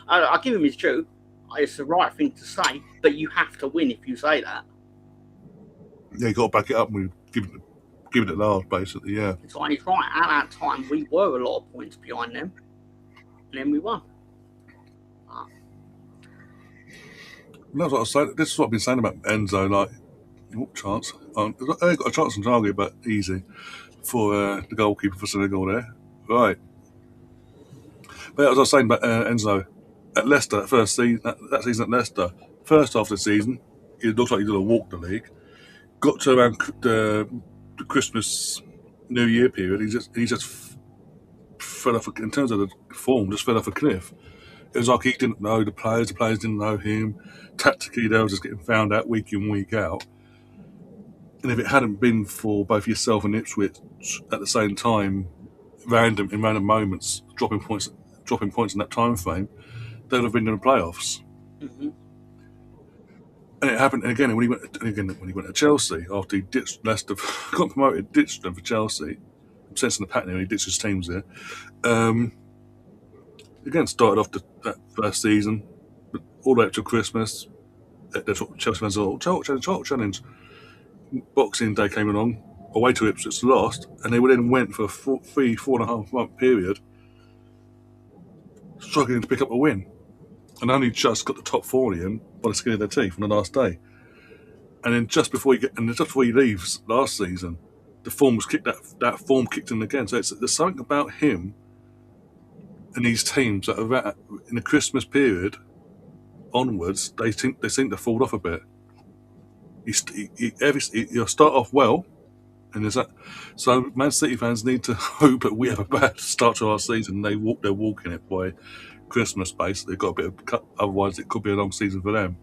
I give him his due. It's the right thing to say, but you have to win if you say that. Yeah, you got to back it up and we give it at last, basically. Yeah. So he's right. At that time, we were a lot of points behind them, and then we won. That's what I was saying. This is what I've been saying about Enzo. Like, what chance? They got a chance on target, but easy for the goalkeeper for Senegal there. Right. But as I was saying about Enzo at Leicester, that season at Leicester, first half of the season, it looked like he was going to walk the league. Got to around the Christmas, New Year period, he just fell off. In terms of the form, just fell off a cliff. It was like he didn't know the players didn't know him. Tactically, they were just getting found out week in, week out. And if it hadn't been for both yourself and Ipswich at the same time, in random moments, dropping points in that time frame, they'd have been in the playoffs. Mm-hmm. And it happened again when he went to Chelsea after he ditched Leicester, got promoted, ditched them for Chelsea. I'm sensing the pattern here. He ditched his teams there. Again, started off that first season, but all the way up to Christmas. That's what Chelsea fans are challenge. Boxing Day came along, away to Ipswich, lost, and they then went for a 4.5 month period, struggling to pick up a win, and only just got the top 4 in by the skin of their teeth on the last day. And then just before he leaves last season, the form was kicked. That form kicked in again. So there's something about him and these teams that are in the Christmas period onwards. They seem to fall off a bit. You'll start off well, and there's that. So Man City fans need to hope that we have a bad start to our season. They're walking it by Christmas. Basically, they've got a bit of cut. Otherwise, it could be a long season for them.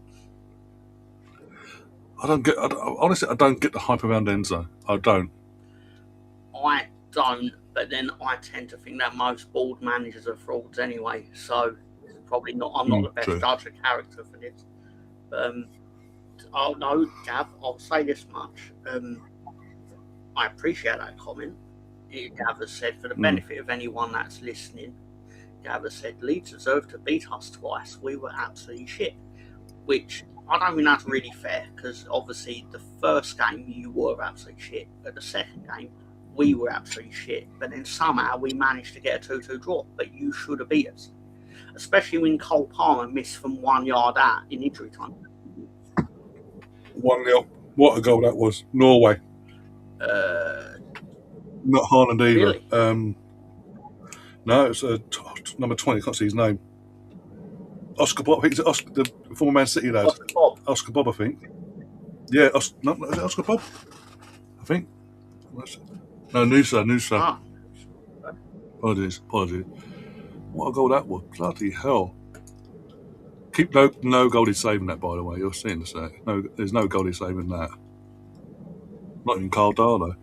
Honestly, I don't get the hype around Enzo. I don't. I don't, but then I tend to think that most board managers are frauds anyway. So it's probably not. I'm not the best judge of character for this. Oh no, Gav. I'll say this much. I appreciate that comment. Gav has said, for the benefit of anyone that's listening, Gav has said Leeds deserved to beat us twice. We were absolutely shit. Which I don't think that's really fair, because obviously the first game you were absolutely shit, but the second game we were absolutely shit. But then somehow we managed to get a 2-2 draw. But you should have beat us, especially when Cole Palmer missed from 1 yard out in injury time. 1-0. What a goal that was! Norway. Not Haaland either. Really? No, it's number 20. I can't see his name. Oscar Bob. I think it's the former Man City lad. Oscar Bob, I think. Yeah, is it Oscar Bob? I think. No, Noosa. Ah. Apologies. What a goal that was! Bloody hell! Keep no goalie saving that, by the way. You're seeing this. No, there's no goalie saving that. Not even Carl Darlow.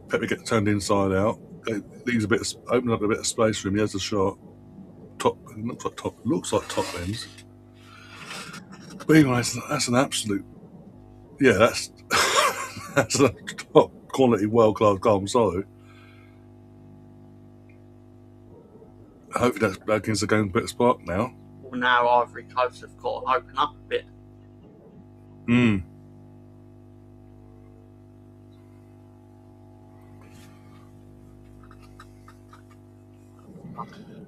Pepe gets turned inside out. Leaves opens up a bit of space for him. He has a shot. Looks like top ends. But anyway, that's an absolute. Yeah, that's that's a top quality, world class goal. I'm sorry. Hopefully that begins to go and put a spark now. Well, now Ivory Coast have got to open up a bit.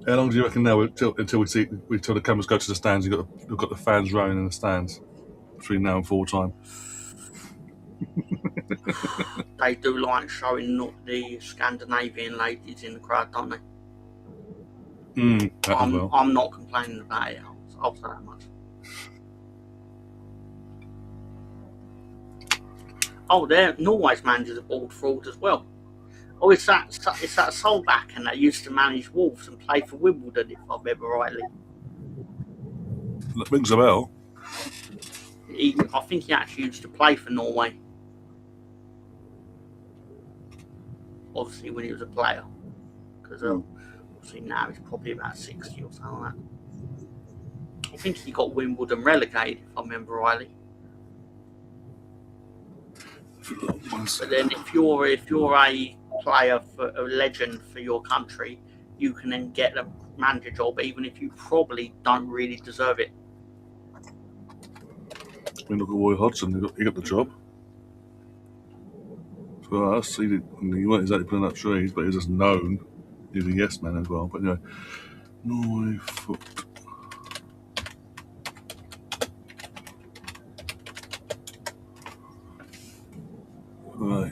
How long do you reckon now until the cameras go to the stands? You've got the fans rowing in the stands between now and full time. They do like showing the Scandinavian ladies in the crowd, don't they? I'm not complaining about it. I'll say that much. Oh, Norway's managers are bald fraud as well. Oh, it's that Solbakken and that used to manage Wolves and play for Wimbledon, if I remember rightly. That rings a bell. I think he actually used to play for Norway. Obviously, when he was a player, because obviously now he's probably about 60 or something like that. I think he got Wimbledon relegated, if I remember rightly. But then, if you're a player for a legend for your country, you can then get a manager job, even if you probably don't really deserve it. I mean, look at Roy Hodgson. He got the job. For us, he weren't exactly pulling up trees, but he was just known. He was a yes man as well. But anyway, Norway foot. Right,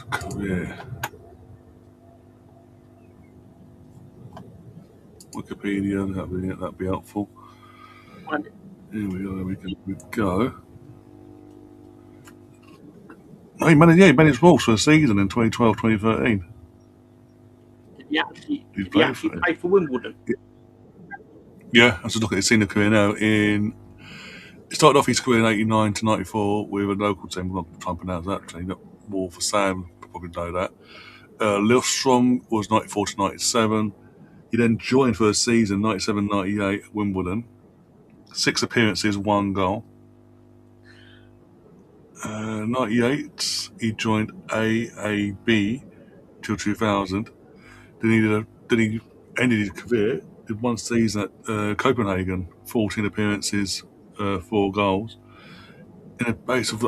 career. Wikipedia, that'd be helpful. Here we go. Oh, he managed Wolves for a season in 2012-2013. Did he actually play for Wimbledon? Yeah, I was just looking at his senior career now. He started off his career in 89 to 94 with a local team. I'm not trying to pronounce that actually. Not more for Sam, probably know that. Lillestrøm was 94 to 97. He then joined for a season, 97-98 at Wimbledon. 6 appearances, 1 goal. 98, he joined AAB till 2000. Then he ended his career with 1 season at Copenhagen, 14 appearances, 4 goals. In the base of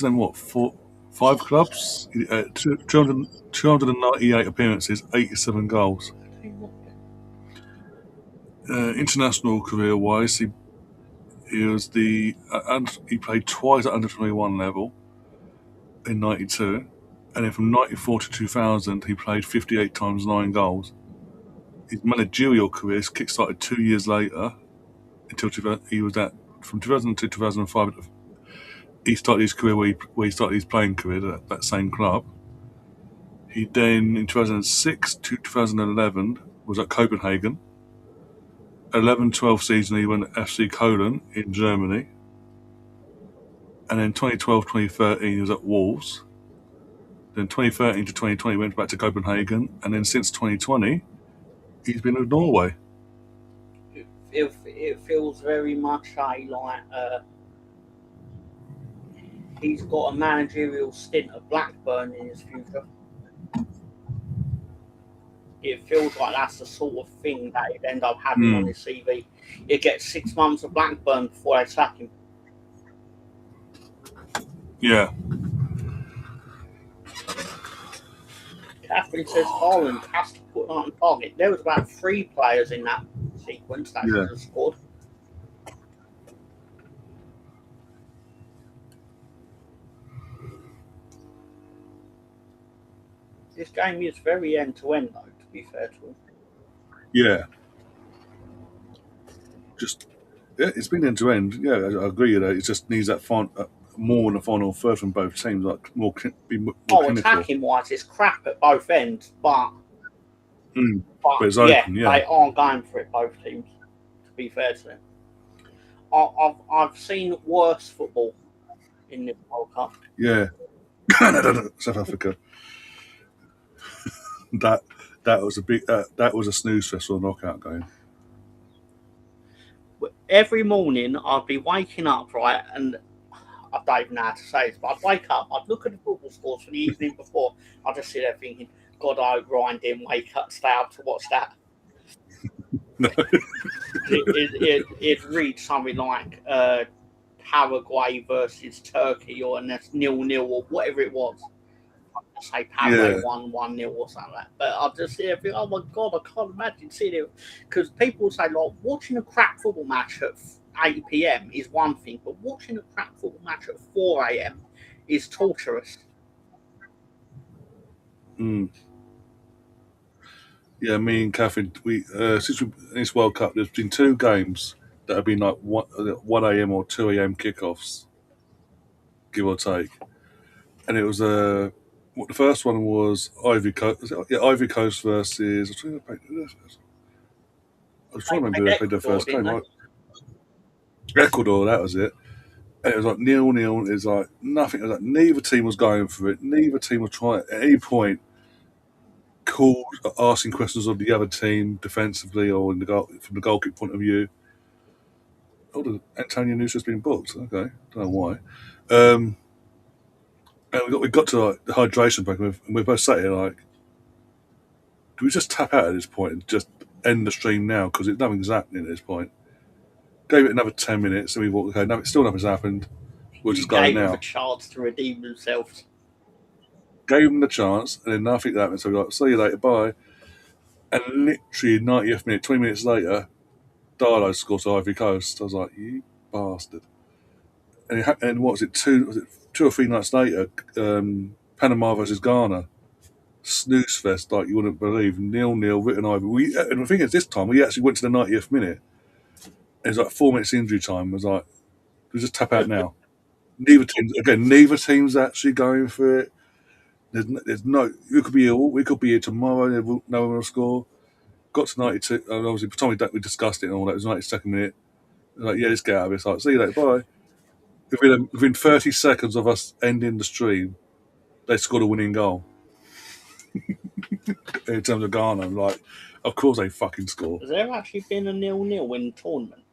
them, what, 5 clubs? 298 appearances, 87 goals. International career-wise, he played twice at under 21 level in 92, and then from 94 to 2000 he played 58 times, 9 goals. His managerial career kick-started 2 years later until he was at from 2000 to 2005. He started his career where he started his playing career at that same club. He then in 2006 to 2011 was at Copenhagen. 11-12 season he went at FC Cologne in Germany. And then 2012-2013 he was at Wolves. Then 2013 to 2020 he went back to Copenhagen. And then since 2020 he's been with Norway. It feels very much he's got a managerial stint at Blackburn in his future. It feels like that's the sort of thing that he'd end up having on his CV. He gets 6 months at Blackburn before they sack him. Yeah. Catherine says Holland has to put on target. There was about 3 players in that sequence that should have scored. This game is very end-to-end, though, to be fair to him. Yeah. It's been end-to-end. Yeah, I agree with that. It just needs that more in the final third from both teams, like more clinical. Attacking-wise, it's crap at both ends, but it's open, they are going for it, both teams, to be fair to them. I've seen worse football in the World Cup. Yeah. Canada, South Africa. that was that was a snooze fest for a knockout game. Every morning I'd be waking up, right, and I don't even know how to say this, but I'd wake up, I'd look at the football scores for the evening before, I'd just sit there thinking, God, I hope Ryan didn't wake up, stay up to watch that. No. It'd read something like Paraguay versus Turkey, or 0-0 or whatever it was. I'd say Paraguay won 1-0 or something like that. But I'd just sit there and think, oh my God, I can't imagine seeing it. Because people say, like, watching a crap football match at 8 p.m. is one thing, but watching a crap football match at 4 a.m. is torturous. Yeah, me and Catherine, since in this World Cup, there's been 2 games that have been like 1 a.m. or 2 a.m. kickoffs, give or take. And it was the first one was Ivory Coast. Yeah, Ivory Coast versus. I was trying to remember who they played their Ecuador, first game. didn't Right? Ecuador, that was it. And it was like 0-0. It was like nothing. It was like neither team was going for it. Neither team was trying at any point called asking questions of the other team defensively or in the goal, from the goalkeeper point of view. Oh, Antonio Nusa's been booked. Okay, don't know why. And we got to like the hydration break, and we're both sat here like, do we just tap out at this point and just end the stream now because nothing's happening at this point? Gave it another 10 minutes, and we thought, okay, no, still nothing's happened. We'll just go gave them a now. chance to redeem themselves. Gave them the chance, and then nothing happened. So we like, see you later, bye. And literally 90th minute, 20 minutes later, Darlow scored to Ivory Coast. I was like, you bastard. And what was it, two or three nights later, Panama versus Ghana. Snooze fest like you wouldn't believe. 0-0, written over. And the thing is, this time we actually went to the 90th minute. It was like 4 minutes injury time. It was like, we just tap out now. Neither team's actually going for it. There's no. You could be ill. We could be here tomorrow. No one will score. Got to 92. And obviously, by the time we discussed it and all that, it was 92nd minute. Like, yeah, let's get out of it. It's like, see you later, bye. Within 30 seconds of us ending the stream, they scored a winning goal. In terms of Ghana, like, of course they fucking score. Has there actually been a 0-0 in the tournament?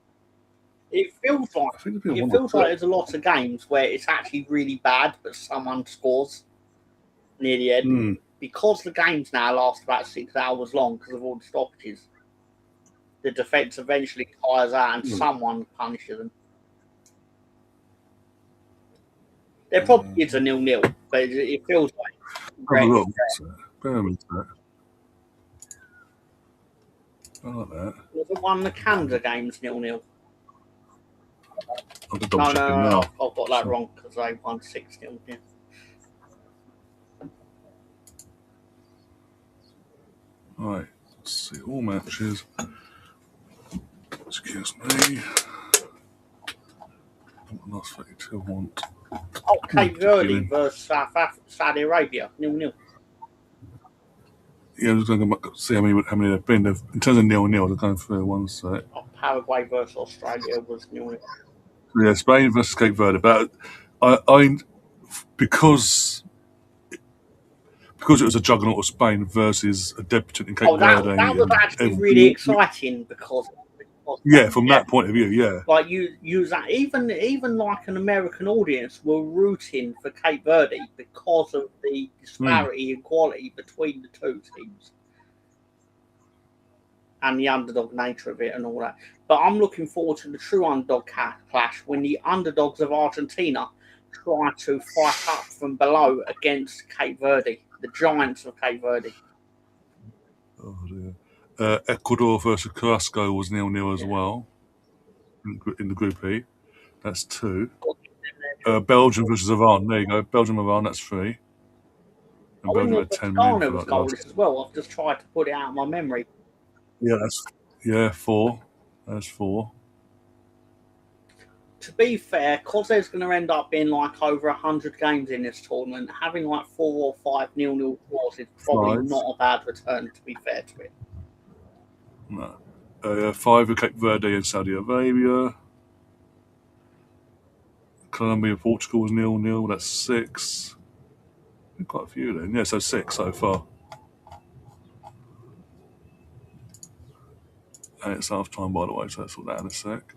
It feels like I think there's a lot of games where it's actually really bad, but someone scores near the end. Because the games now last about 6 hours long because of all the stoppages. The defence eventually tires out and someone punishes them. There probably is a 0-0, but it feels like. Have a look. Bear with that. I like that. Was it one of the Canada games 0-0? I'll just double check it now. I've got that wrong because they won 6-0. Yeah. Right, let's see, all matches. Excuse me. Last 32 want. Oh, Cape Verde versus Saudi Arabia, 0-0. Yeah, I'm just going to go back and see how many they've been. In terms of 0-0, they're going through one set. Oh, Paraguay versus Australia was 0-0. Yeah, Spain versus Cape Verde. But because it was a juggernaut of Spain versus a debutant in Cape Verde. That was actually really exciting because from that point of view, yeah. Like you that even like an American audience were rooting for Cape Verde because of the disparity in quality between the two teams and the underdog nature of it and all that. But I'm looking forward to the true underdog clash when the underdogs of Argentina try to fight up from below against Cape Verde, the giants of Cape Verde. Oh dear. Ecuador versus Carrasco was 0-0 as well in the Group E. That's 2. Belgium versus Iran. There you go. Belgium, Iran. That's 3. And Belgium had 10 men for that last. As well. I've just tried to put it out of my memory. Yeah, 4. That's 4. To be fair, because there's going to end up being like over 100 games in this tournament, having like 4 or 5 0-0 draws is probably not a bad return, to be fair to it. No. 5 with Cape Verde and Saudi Arabia. Colombia and Portugal was 0-0. That's 6. Quite a few then. Yeah, so 6 so far. And it's half time, by the way, so that's all that in a sec.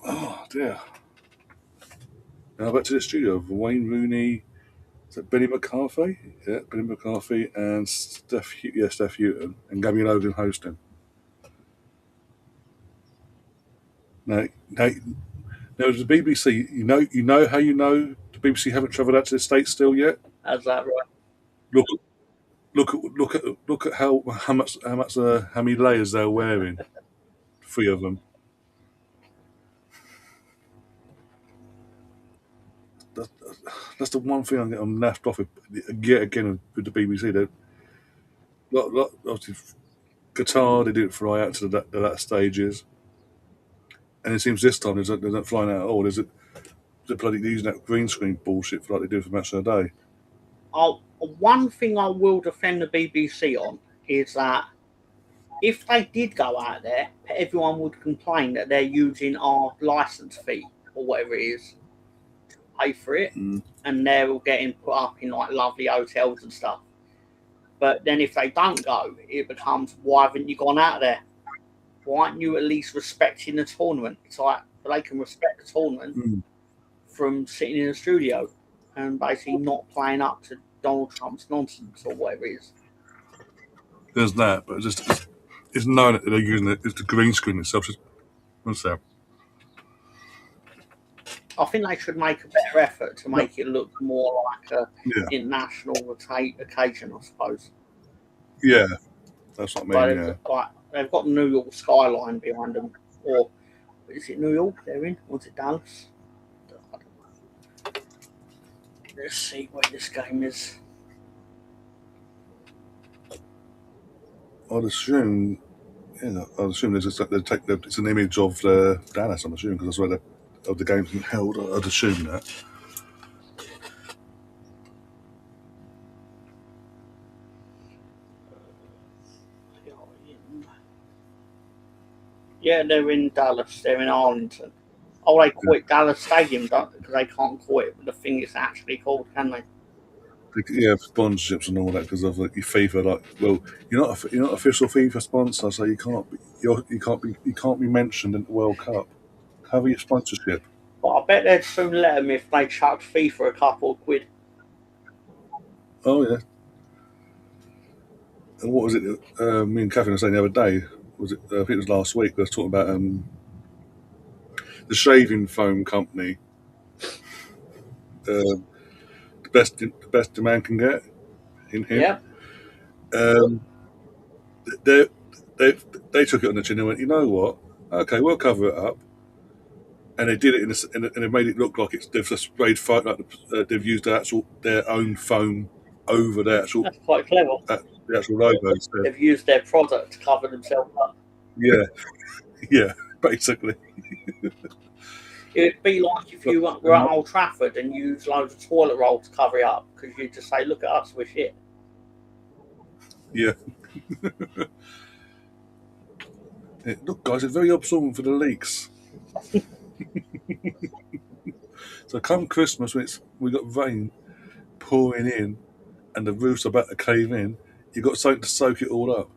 Oh dear. Now back to the studio. Wayne Rooney. Is it Benny McCarthy? Yeah, Benny McCarthy and Steph Houghton and Gabby Logan hosting. Now the BBC. You know how you know the BBC haven't travelled out to the States still yet? How's that right? Look at how many layers they're wearing. 3 of them. That's the one thing I'm left off with yet again with the BBC. Obviously, Qatar, they didn't fly out to that stages. And it seems this time they're not flying out at all. They're bloody using that green screen bullshit for like they do for Match of the Day. One thing I will defend the BBC on is that if they did go out there, everyone would complain that they're using our license fee or whatever it is to pay for it, and they're all getting put up in like lovely hotels and stuff. But then if they don't go, it becomes, why haven't you gone out there? Why aren't you at least respecting the tournament? It's like they can respect the tournament from sitting in a studio and basically not playing up to Donald Trump's nonsense or whatever it is. There's that, but it's known that they're using it's the green screen itself. What's that? I think they should make a better effort to make it look more like a international occasion, I suppose. Yeah, that's what I mean. They've got New York skyline behind them, or is it New York they're in, or is it Dallas? Let's see where this game is. I'd assume it's an image of Dallas. I'm assuming because that's where the game's been held. I'd assume that. Yeah, they're in Dallas. They're in Arlington. Oh, they call it Dallas Stadium, don't they? Because they can't call it the thing it's actually called, can they? Yeah, sponsorships and all that because of like FIFA. Like, well, you're not official FIFA sponsor, so you can't be mentioned in the World Cup. Cover your sponsorship. But I bet they'd soon let them if they chucked FIFA a couple of quid. Oh yeah. And what was it? Me and Catherine were saying the other day. Was it? I think it was last week. We were talking about the shaving foam company. The best a man can get in here. Yeah. They took it on the chin and went, you know what? Okay, we'll cover it up. And they did it and they made it look like they've just sprayed foam, like they've used their own foam over their actual. That's quite clever. The actual logo. So. They've used their product to cover themselves up. Yeah, basically. It'd be like if you were at Old Trafford and used loads of toilet roll to cover it up because you just say, "Look at us, we're shit." Yeah. Look, guys, it's very absorbent for the leaks. So come Christmas, when we got rain pouring in and the roof's about to cave in, you've got something to soak it all up.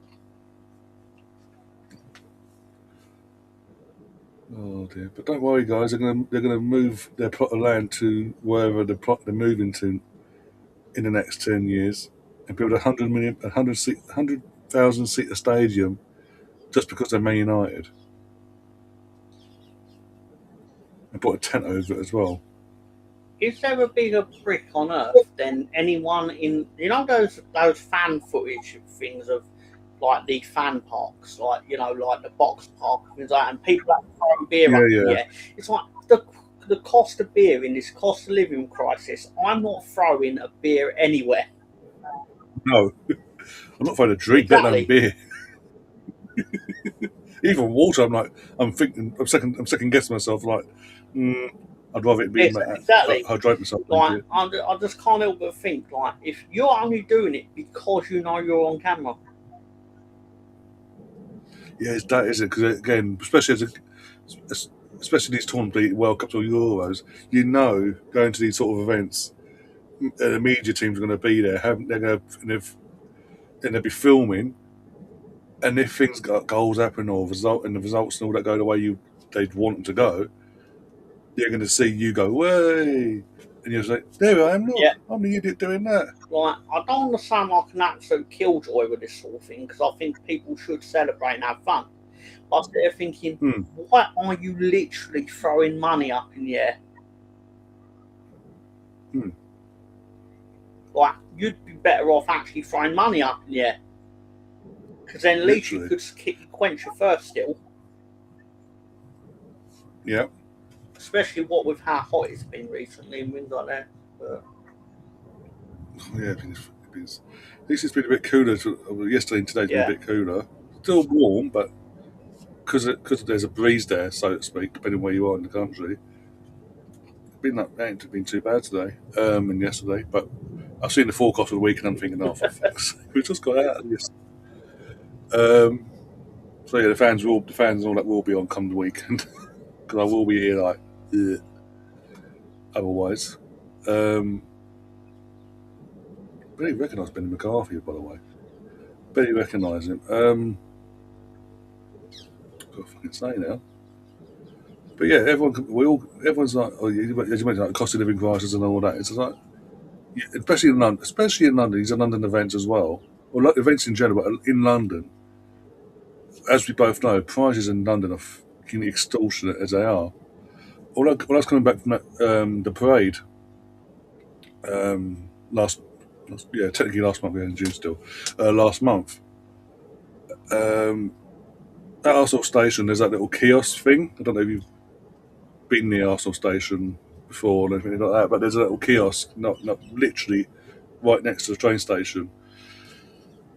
Oh dear! But don't worry, guys. They're gonna move their plot of land to wherever they're moving to in the next 10 years, and build 100,000 seater stadium just because they're Man United, and put a tent over it as well. Is there a bigger prick on earth than anyone in those fan footage things of like the fan parks, like like the box park things like that, and people that throw beer up in the air? It's like the cost of beer in this cost of living crisis. I'm not throwing a beer anywhere. No, I'm not throwing a drink, let alone beer. Even water, I'm second guessing myself. Like, I'd rather it be exactly. hydrate myself. Like, I just can't help but think, like, if you're only doing it because you know you're on camera. Yeah, it's that, isn't it? Because again, especially these tournaments, World Cups or Euros, going to these sort of events, the media teams are going to be there. They'll be filming, and if things got goals happen or the results and all that go the way they'd want them to go, they're going to see you go, way, and you're like, there I am, look, I'm the idiot doing that. Like, I don't understand like an absolute killjoy with this sort of thing, because I think people should celebrate and have fun. But they're thinking, why are you literally throwing money up in the air? Like, you'd be better off actually throwing money up in the air, because then at least you could quench your thirst still. Yeah. Especially what with how hot it's been recently and things like that. But... yeah, at least it's been a bit cooler. Yesterday and today's been a bit cooler. Still warm, but because there's a breeze there, so to speak, depending where you are in the country. Ain't been too bad today and yesterday, but I've seen the forecast for the week and I'm thinking, oh, for fuck's sake, we just got out of this. So yeah, the fans and all that will be on come the weekend because I will be here like otherwise. Barely recognise Benny McCarthy, by the way. Barely recognise him. I've got to fucking say now. But yeah, everyone's like, oh, you mentioned like cost of living crisis and all that. It's like, yeah, especially in London, these are London events as well, or like events in general. But in London, as we both know, prices in London are fucking extortionate as they are. When I was coming back from the parade last technically last month, we're in June still, last month. At Arsenal Station, there's that little kiosk thing. I don't know if you've been near Arsenal Station before or anything like that, but there's a little kiosk, not literally right next to the train station.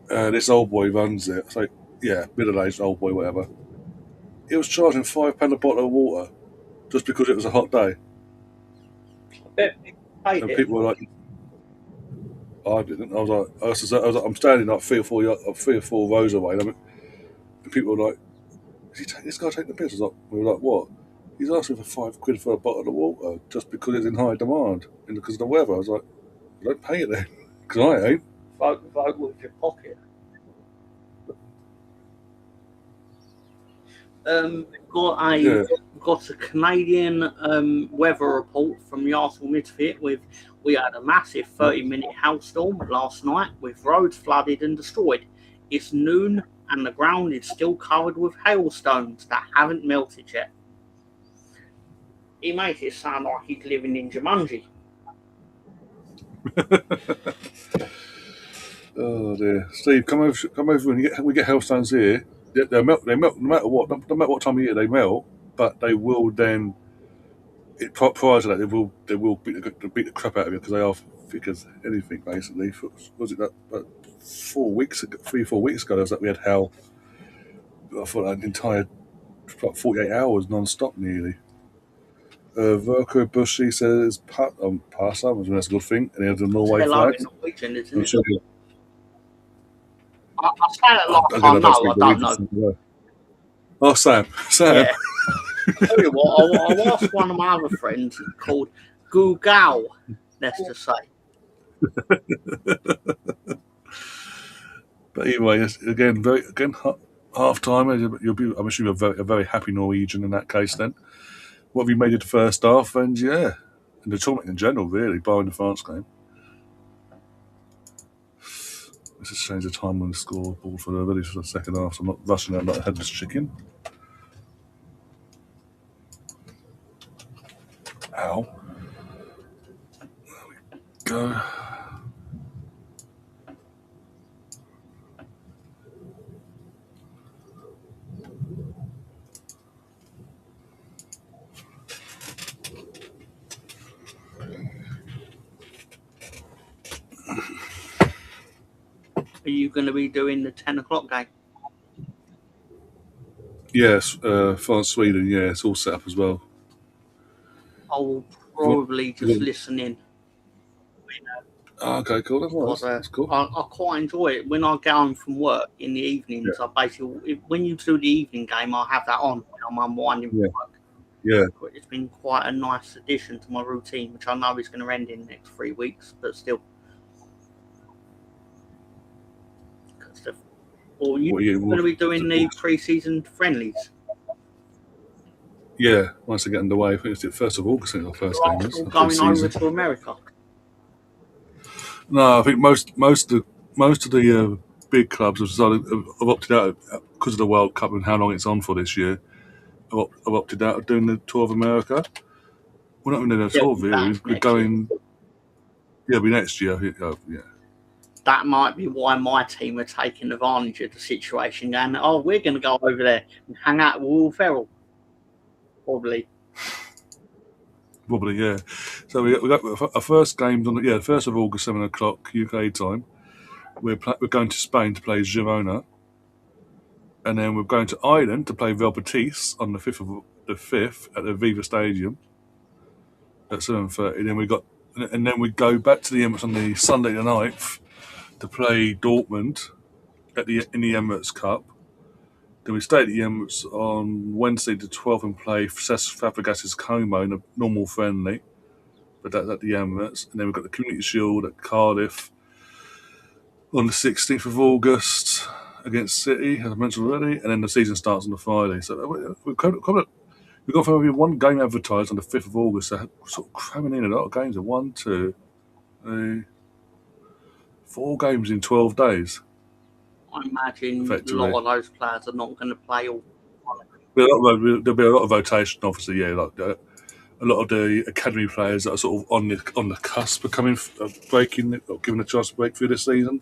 This old boy runs it. So yeah, middle-aged old boy, whatever. He was charging £5 a bottle of water just because it was a hot day. And people were like, I didn't. I was like, I'm standing like three or four rows away, and people were like, "Is this guy taking the piss?" We were like, "What?" He's asking for £5 for a bottle of water just because it's in high demand and because of the weather. I was like, "Don't pay it then, because I ain't." Vote with your pocket. We've got a Canadian weather report from the Arsenal Misfit. We had a massive 30-minute hailstorm last night with roads flooded and destroyed. It's noon and the ground is still covered with hailstones that haven't melted yet. He makes it sound like he's living in Jumanji. Oh dear, Steve, come over when we get hailstones here. They melt no matter what time of year they melt, but they will then. Prior to that, they will beat the crap out of you because they are thick as anything. Basically, was it that 4 weeks ago, 3-4 weeks ago? There was that we had hail. I thought an entire 48 hours non-stop nearly. Verko Bushi says pass up, that's a good thing, and he has a Norway flag. Norwegian, isn't it? I said it last time. No, I don't know. Oh, Sam. Yeah. I tell you what, I'll ask one of my other friends called Google, let's just say. But anyway, again, half time. I'm assuming a very happy Norwegian in that case. Then, what have you made of the first half? And yeah, and the tournament in general, really, barring the France game. Let's just change the time on the scoreboard for the second half. So I'm not rushing out like a headless chicken. Ow. There we go. Are you going to be doing the 10 o'clock game? Yes, France, Sweden. Yeah, it's all set up as well. I will probably just listen in. Okay, cool. That's cool. I quite enjoy it when I go home from work in the evenings. Yeah. I basically, when you do the evening game, I have that on when I'm unwinding from work. Yeah, it's been quite a nice addition to my routine, which I know is going to end in the next 3 weeks, but still. Or you're going to be doing the pre-season friendlies? Yeah, once they get underway, I think it's the 1st of August. I think our first game is going over to America. No, I think most of the big clubs have opted out because of the World Cup and how long it's on for this year. Have opted out of doing the tour of America. We're not doing a tour, really. We're going. Yeah, it'll be next year. Yeah. That might be why my team are taking advantage of the situation and we're going to go over there and hang out with Will Ferrell. Probably, yeah. So we got our first game's on the 1st of August, 7 o'clock UK time. We're going to Spain to play Girona. and then we're going to Ireland to play Real Betis on the 5th at the Viva Stadium at 7:30. Then we go back to the Emirates on the Sunday the 9th to play Dortmund in the Emirates Cup. Then we stay at the Emirates on Wednesday the 12th and play Cesc Fabregas's Como in a normal friendly, but that's at the Emirates. And then we've got the Community Shield at Cardiff on the 16th of August against City, as I mentioned already, and then the season starts on the Friday. So we've got for one game advertised on the 5th of August, so we're sort of cramming in a lot of games. 1, 2, 3, 4 games in 12 days. I imagine a lot of those players are not going to play all. There'll be a lot of rotation, obviously. Yeah, like a lot of the academy players that are sort of on the cusp of given a chance to break through this season.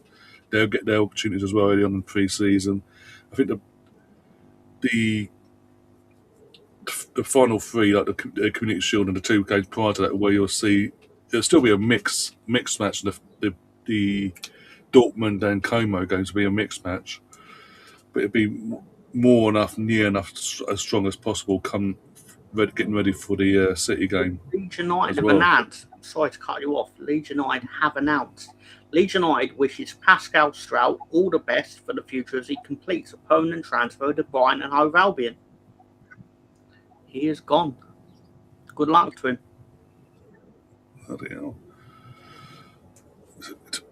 They'll get their opportunities as well early on in pre-season. I think the final 3, like the Community Shield and the 2 games prior to that, where you'll see there'll still be a mixed match. The Dortmund and Como going to be a mixed match, but it'd be near enough, as strong as possible. Getting ready for the City game. Leeds United have announced. Sorry to cut you off. Leeds United have announced. Leeds United wishes Pascal Strout all the best for the future as he completes a permanent transfer to Brighton and Hove Albion. He is gone. Good luck to him. Bloody hell.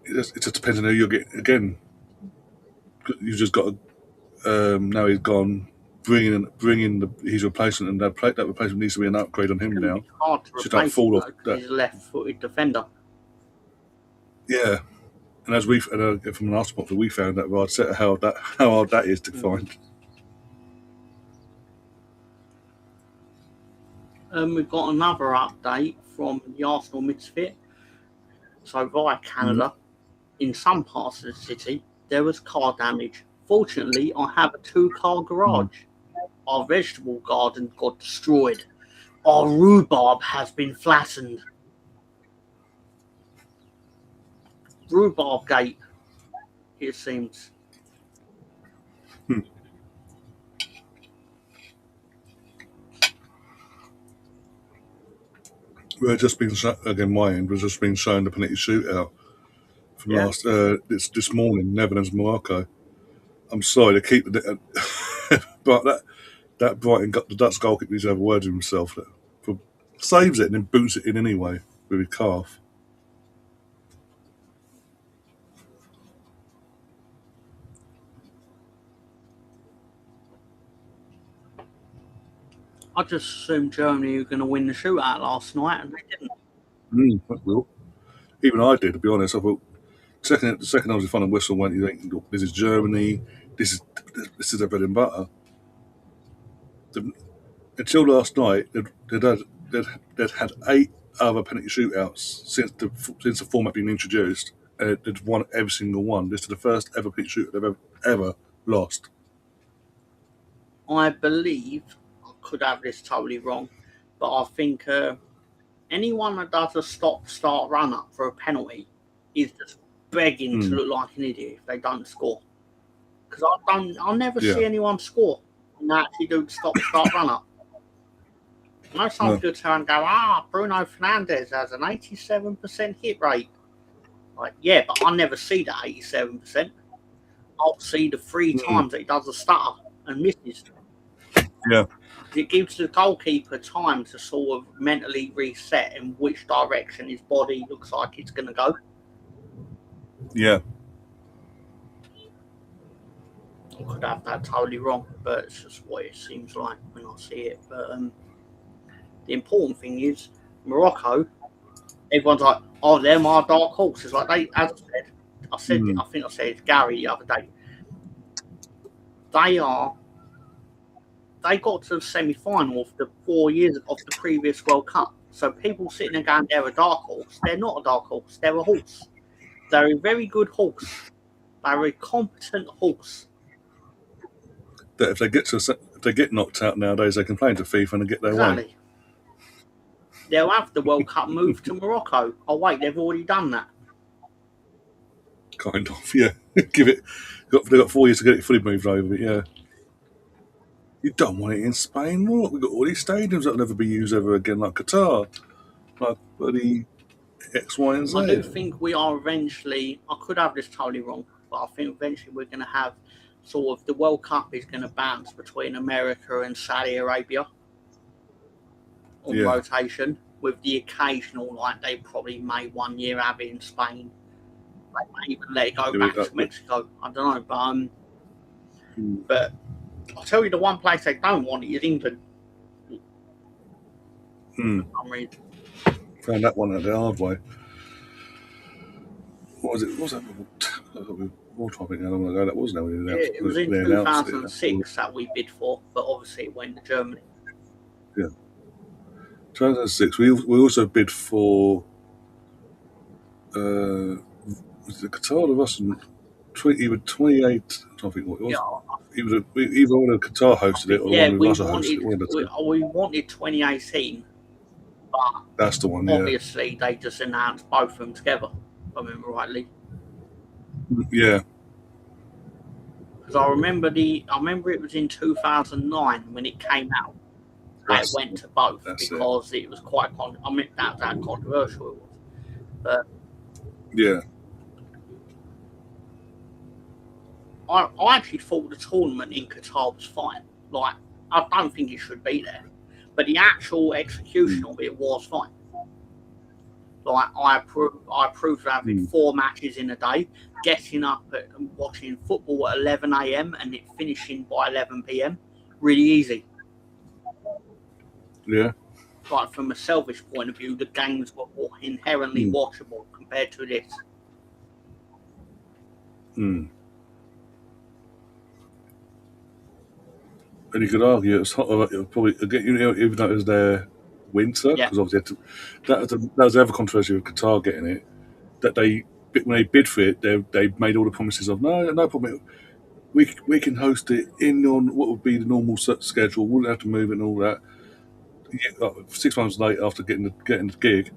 It just depends on who you're getting. Again, you've just got to, now he's gone, bring in his replacement, and that replacement needs to be an upgrade on him now. It's hard to replace him, he's a left-footed defender. Yeah, and from an Arsenal point of view, we found that right set how hard that is to find. We've got another update from the Arsenal Misfit. So via Canada, in some parts of the city, there was car damage. Fortunately, I have a 2-car garage. Our vegetable garden got destroyed. Our rhubarb has been flattened. Rhubarb gate, it seems. We're just been again. My end was just been shown the penalty shootout from this morning, Netherlands Morocco. I'm sorry to keep the, but that Brighton got the Dutch goalkeeper needs to have a word with himself. Saves it and then boots it in anyway with his calf. I just assumed Germany were going to win the shootout last night, and they didn't. Even I did, to be honest. I thought the second I was in front of whistle went, you think, look, this is Germany. This is their bread and butter. Until last night, they'd had 8 other penalty shootouts since the format being introduced, and they'd won every single one. This is the first ever penalty shootout they've ever lost. I believe, I could have this totally wrong, but I think anyone that does a stop-start run-up for a penalty is just begging to look like an idiot if they don't score. Because I'll never see anyone score and they actually do stop-start run-up. I know someone's good to and go, Bruno Fernandes has an 87% hit rate. Like, yeah, but I never see that 87%. I'll see the 3 times that he does a stutter and misses. Yeah. It gives the goalkeeper time to sort of mentally reset in which direction his body looks like it's going to go. Yeah. I could have that totally wrong, but it's just what it seems like when I see it. But the important thing is Morocco. Everyone's like, "Oh, they're my dark horse." It's like I think I said it's Gary the other day. They got to the semi-final of the 4 years of the previous World Cup. So people sitting there going, they're a dark horse. They're not a dark horse. They're a horse. They're a very good horse. They're a competent horse. That if they get knocked out nowadays, they can play into FIFA and get their way. They'll have the World Cup moved to Morocco. Oh wait, they've already done that. Kind of, yeah. They've got 4 years to get it fully moved over, but yeah. You don't want it in Spain. Look, we've got all these stadiums that will never be used ever again, like Qatar, like bloody X, Y, and Z. I do think we are eventually, I could have this totally wrong, but I think eventually we're going to have sort of the World Cup is going to bounce between America and Saudi Arabia on rotation, with the occasional, like they probably may 1 year have it in Spain. They may even let it go back to Mexico. I don't know, but I'll tell you the one place they don't want it is England. For some reason. Found that one out the hard way. What was it? What was that? World Cup, how long ago that was now? It was in 2006 that we bid for, but obviously it went to Germany. Yeah. 2006. We also bid for was it Qatar or Russian? Either 28. I don't think what it was. Yeah. Either one of Qatar hosted it or one of Russia hosted it. We wanted 2018, but that's the one. Obviously, they just announced both of them together. If I remember rightly. Yeah. Because I remember it was in 2009 when it came out. It went to both because it was quite. That was how controversial it was. But yeah. I actually thought the tournament in Qatar was fine. Like, I don't think it should be there, but the actual execution of it was fine. Like, I approved of having 4 matches in a day, getting up and watching football at 11 a.m. and it finishing by 11 p.m. Really easy. Yeah. Like, from a selfish point of view, the games were inherently watchable compared to this. And you could argue it was probably even though it was their winter, because obviously that was the other controversy with Qatar getting it. That when they bid for it, they made all the promises of no problem. We can host it on what would be the normal schedule. Wouldn't have to move it and all that. 6 months later, after getting the gig,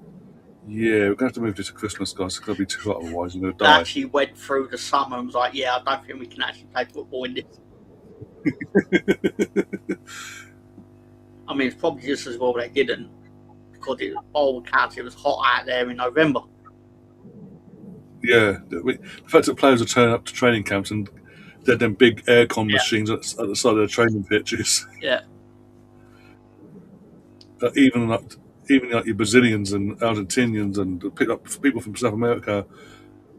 we're gonna have to move this to Christmas, guys. It's gonna be too hot otherwise. You're gonna die. Actually went through the summer and was like, I don't think we can actually play football in this. I mean, it's probably just as well they didn't, because it was hot out there in November. Yeah, the fact that players are turning up to training camps and they're them big aircon machines at the side of the training pitches. Yeah. Even like your Brazilians and Argentinians and people from South America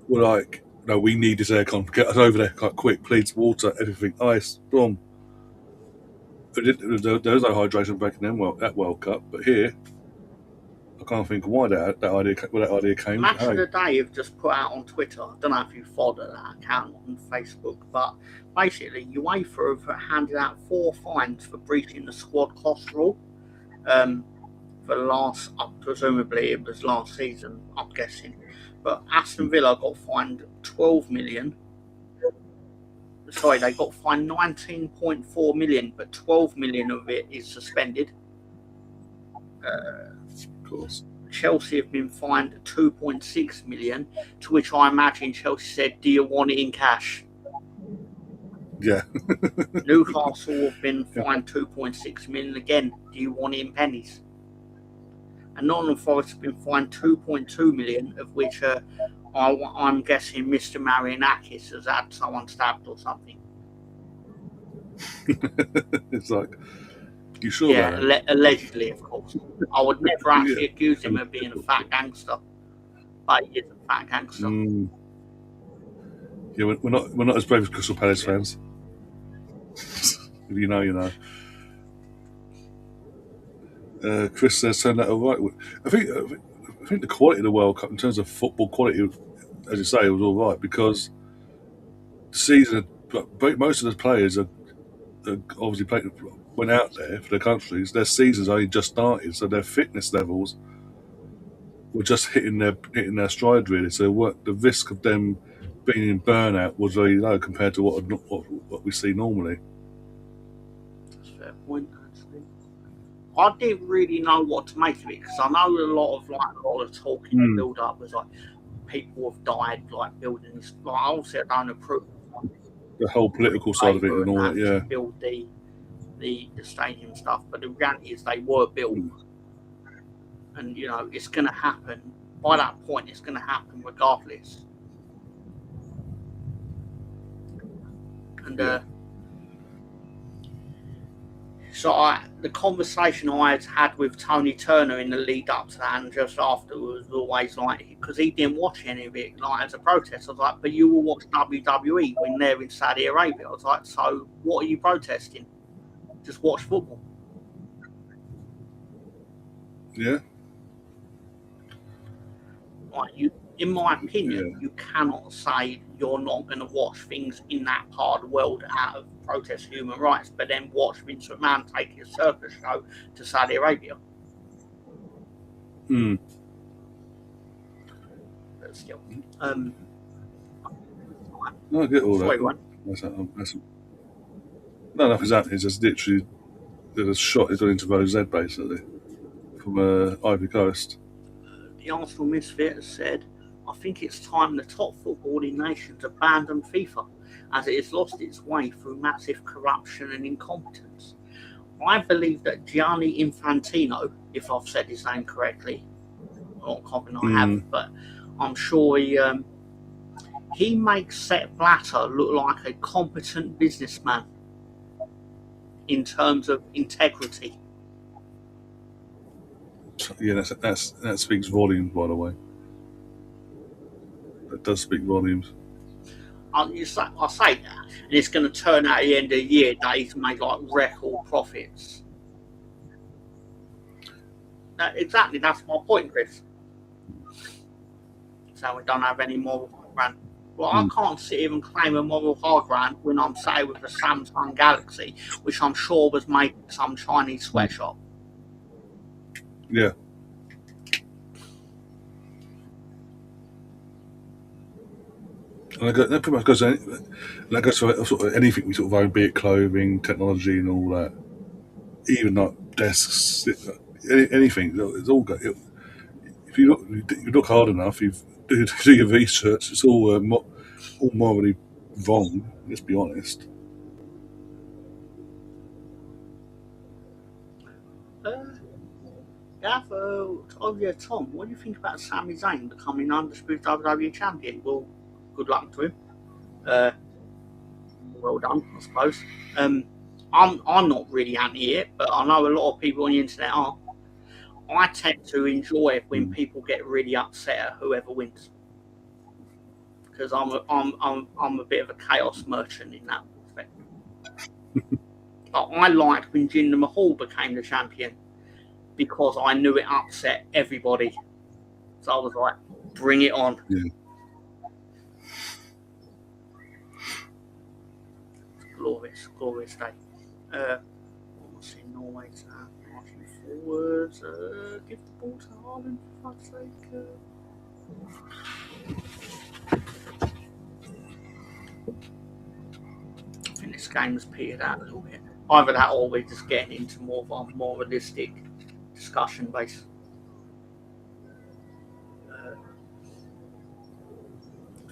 were like, no, we need this aircon. Get us over there quite quick, please. Water, everything, ice, boom. There was no hydration back in that World Cup, but here, I can't think of why that idea came. Match of the Day have just put out on Twitter. I don't know if you followed that account on Facebook, but basically, UEFA have handed out 4 fines for breaching the squad cost rule. Presumably it was last season, I'm guessing. But Aston Villa got fined 12 million. Sorry, they got fined 19.4 million, but 12 million of it is suspended. Of course. Chelsea have been fined 2.6 million, to which I imagine Chelsea said, do you want it in cash? Yeah. Newcastle have been fined 2.6 million again. Do you want it in pennies? And Nottingham Forest have been fined 2.2 million, of which I'm guessing Mr. Marianakis has had someone stabbed or something. It's like, you sure about that? Allegedly, of course. I would never actually accuse him of being a fat gangster, but he is a fat gangster. Yeah, we're not as brave as Crystal Palace fans. If you know, you know. Chris says, "Turn that all right." I think the quality of the World Cup, in terms of football quality, as you say, it was all right, because the season, most of the players are obviously went out there for their countries. Their seasons only just started, so their fitness levels were just hitting their stride, really. So the risk of them being in burnout was very low compared to what we see normally. That's a fair point, actually. I didn't really know what to make of it, because I know a lot of talking and build up was like people have died, like building this. Like, obviously, I don't approve the whole political side of it and all that. Yeah. Build the the stadium stuff, but the reality is they were built, and it's going to happen. By that point, it's going to happen regardless. And so the conversation I had with Tony Turner in the lead up to that and just after was always like, because he didn't watch any of it like as a protest. I was like, but you will watch WWE when they're in Saudi Arabia. I was like, so what are you protesting? Just watch football. Yeah. Like in my opinion, you cannot say you're not going to watch things in that part of the world out of protest human rights, but then watch Vince McMahon take his circus show to Saudi Arabia. But still, no, I get all that. No, exactly. It's just literally a shot is going into Rose basically from Ivory Coast. The Arsenal Misfit has said, I think it's time the top footballing nations abandon FIFA, as it has lost its way through massive corruption and incompetence. I believe that Gianni Infantino, if I've said his name correctly, I'm not confident I have, but I'm sure he makes Sepp Blatter look like a competent businessman in terms of integrity. Yeah, that speaks volumes, by the way. That does speak volumes. I say that, and it's going to turn out at the end of the year that he's made like record profits. Exactly, that's my point, Chris. So we don't have any moral high ground. Well, I can't sit here and claim a moral high ground when I'm sat with a Samsung Galaxy, which I'm sure was made in some Chinese sweatshop. Yeah. And that pretty much goes for sort of anything we sort of own, be it clothing, technology, and all that. Even like desks, anything. It's all good. If you look hard enough, you do your research. It's all morally wrong. Let's be honest. Tom, what do you think about Sami Zayn becoming undisputed WWE champion? Well, good luck to him. Well done, I suppose. I'm not really anti it, but I know a lot of people on the internet are. I tend to enjoy it when people get really upset at whoever wins, because I'm a bit of a chaos merchant in that respect. But I liked when Jinder Mahal became the champion, because I knew it upset everybody. So I was like, bring it on. Yeah. Glorious day. What's in Norway to marching forwards? Give the ball to Haaland, for fuck's sake. I think this game has petered out a little bit. Either that or we're just getting into more of a moralistic discussion base.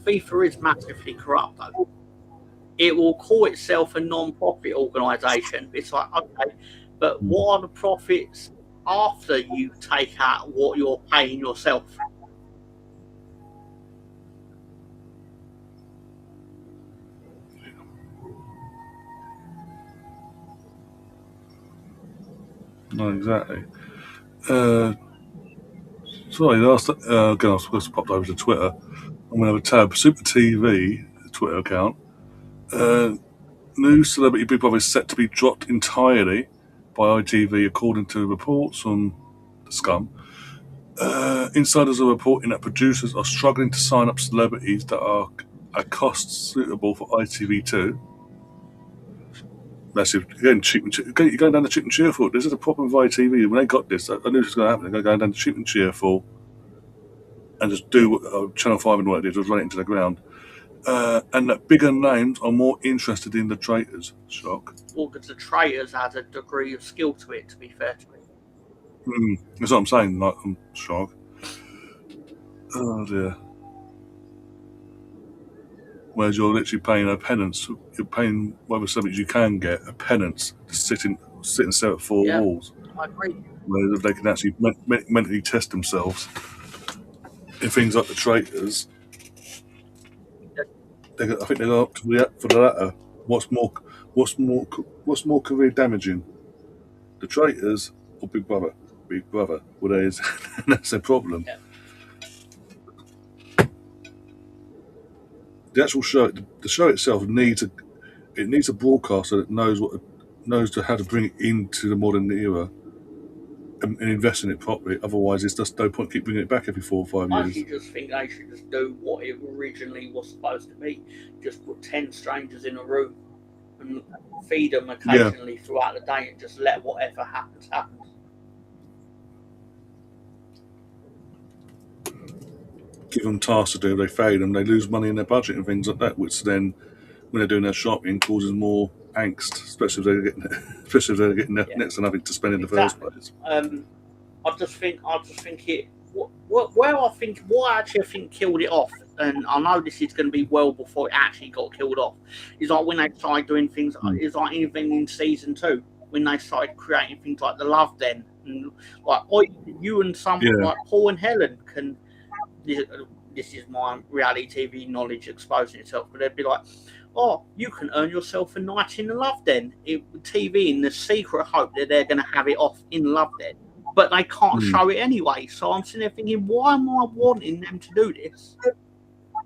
FIFA is massively corrupt, though. It will call itself a non-profit organisation. It's like, okay, but what are the profits after you take out what you're paying yourself? No, exactly. Sorry, last again, I was supposed to pop over to Twitter. I'm going to have a tab. Super TV Twitter account. New celebrity Big Brother is set to be dropped entirely by ITV, according to reports from the Scum. Insiders are reporting that producers are struggling to sign up celebrities that are at costs suitable for ITV2. Massive. Again, you're going down the cheap and cheerful. This is a problem with ITV. When they got this, I knew this was going to happen. They're going down the cheap and cheerful and just do what Channel 5 and what it did, just run it into the ground. And that bigger names are more interested in the traitors. Shock. Well, because the traitors had a degree of skill to it, to be fair to it. That's what I'm saying. Like, I'm shocked. Oh dear. Whereas you're literally paying a penance. You're paying whatever something you can get a penance to sit and stare at four walls. I agree. Where they can actually mentally test themselves in things like the traitors. I think they go up to for the latter. What's more career damaging, the traitors or Big Brother? Big Brother. Well, that is that's their problem. Yeah. The actual show, the show itself needs a broadcaster that knows how to bring it into the modern era and invest in it properly. Otherwise, it's just no point keep bringing it back every 4 or 5 I years. actually just think they should just do what it originally was supposed to be. Just put 10 strangers in a room and feed them occasionally throughout the day and just let whatever happens, happen. Give them tasks to do, they fail them, they lose money in their budget and things like that, which then, when they're doing their shopping, causes more angst, especially if they're getting next to nothing to spend in the first place. I just think it. What I actually think killed it off, and I know this is going to be well before it actually got killed off, is like when they started doing things. It's like even in season 2 when they started creating things like the Love Den, and like you and someone like Paul and Helen can. This is my reality TV knowledge exposing itself, but they'd be like, "Oh, you can earn yourself a night in the Love Den." TV in the secret hope that they're going to have it off in Love Den, but they can't show it anyway. So I'm sitting there thinking, why am I wanting them to do this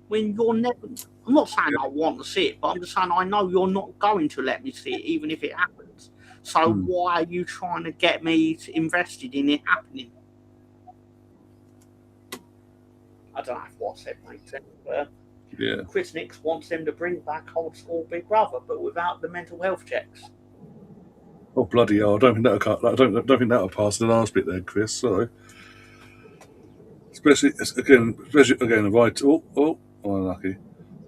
when you're never? I'm not saying I want to see it, but I'm just saying I know you're not going to let me see it, even if it happens. So why are you trying to get me invested in it happening? I don't know if what I said makes sense, but Chris Nix wants them to bring back old school Big Brother, but without the mental health checks. Oh bloody hell! I don't think that'll pass the last bit there, Chris. Sorry. Especially again, right. Unlucky.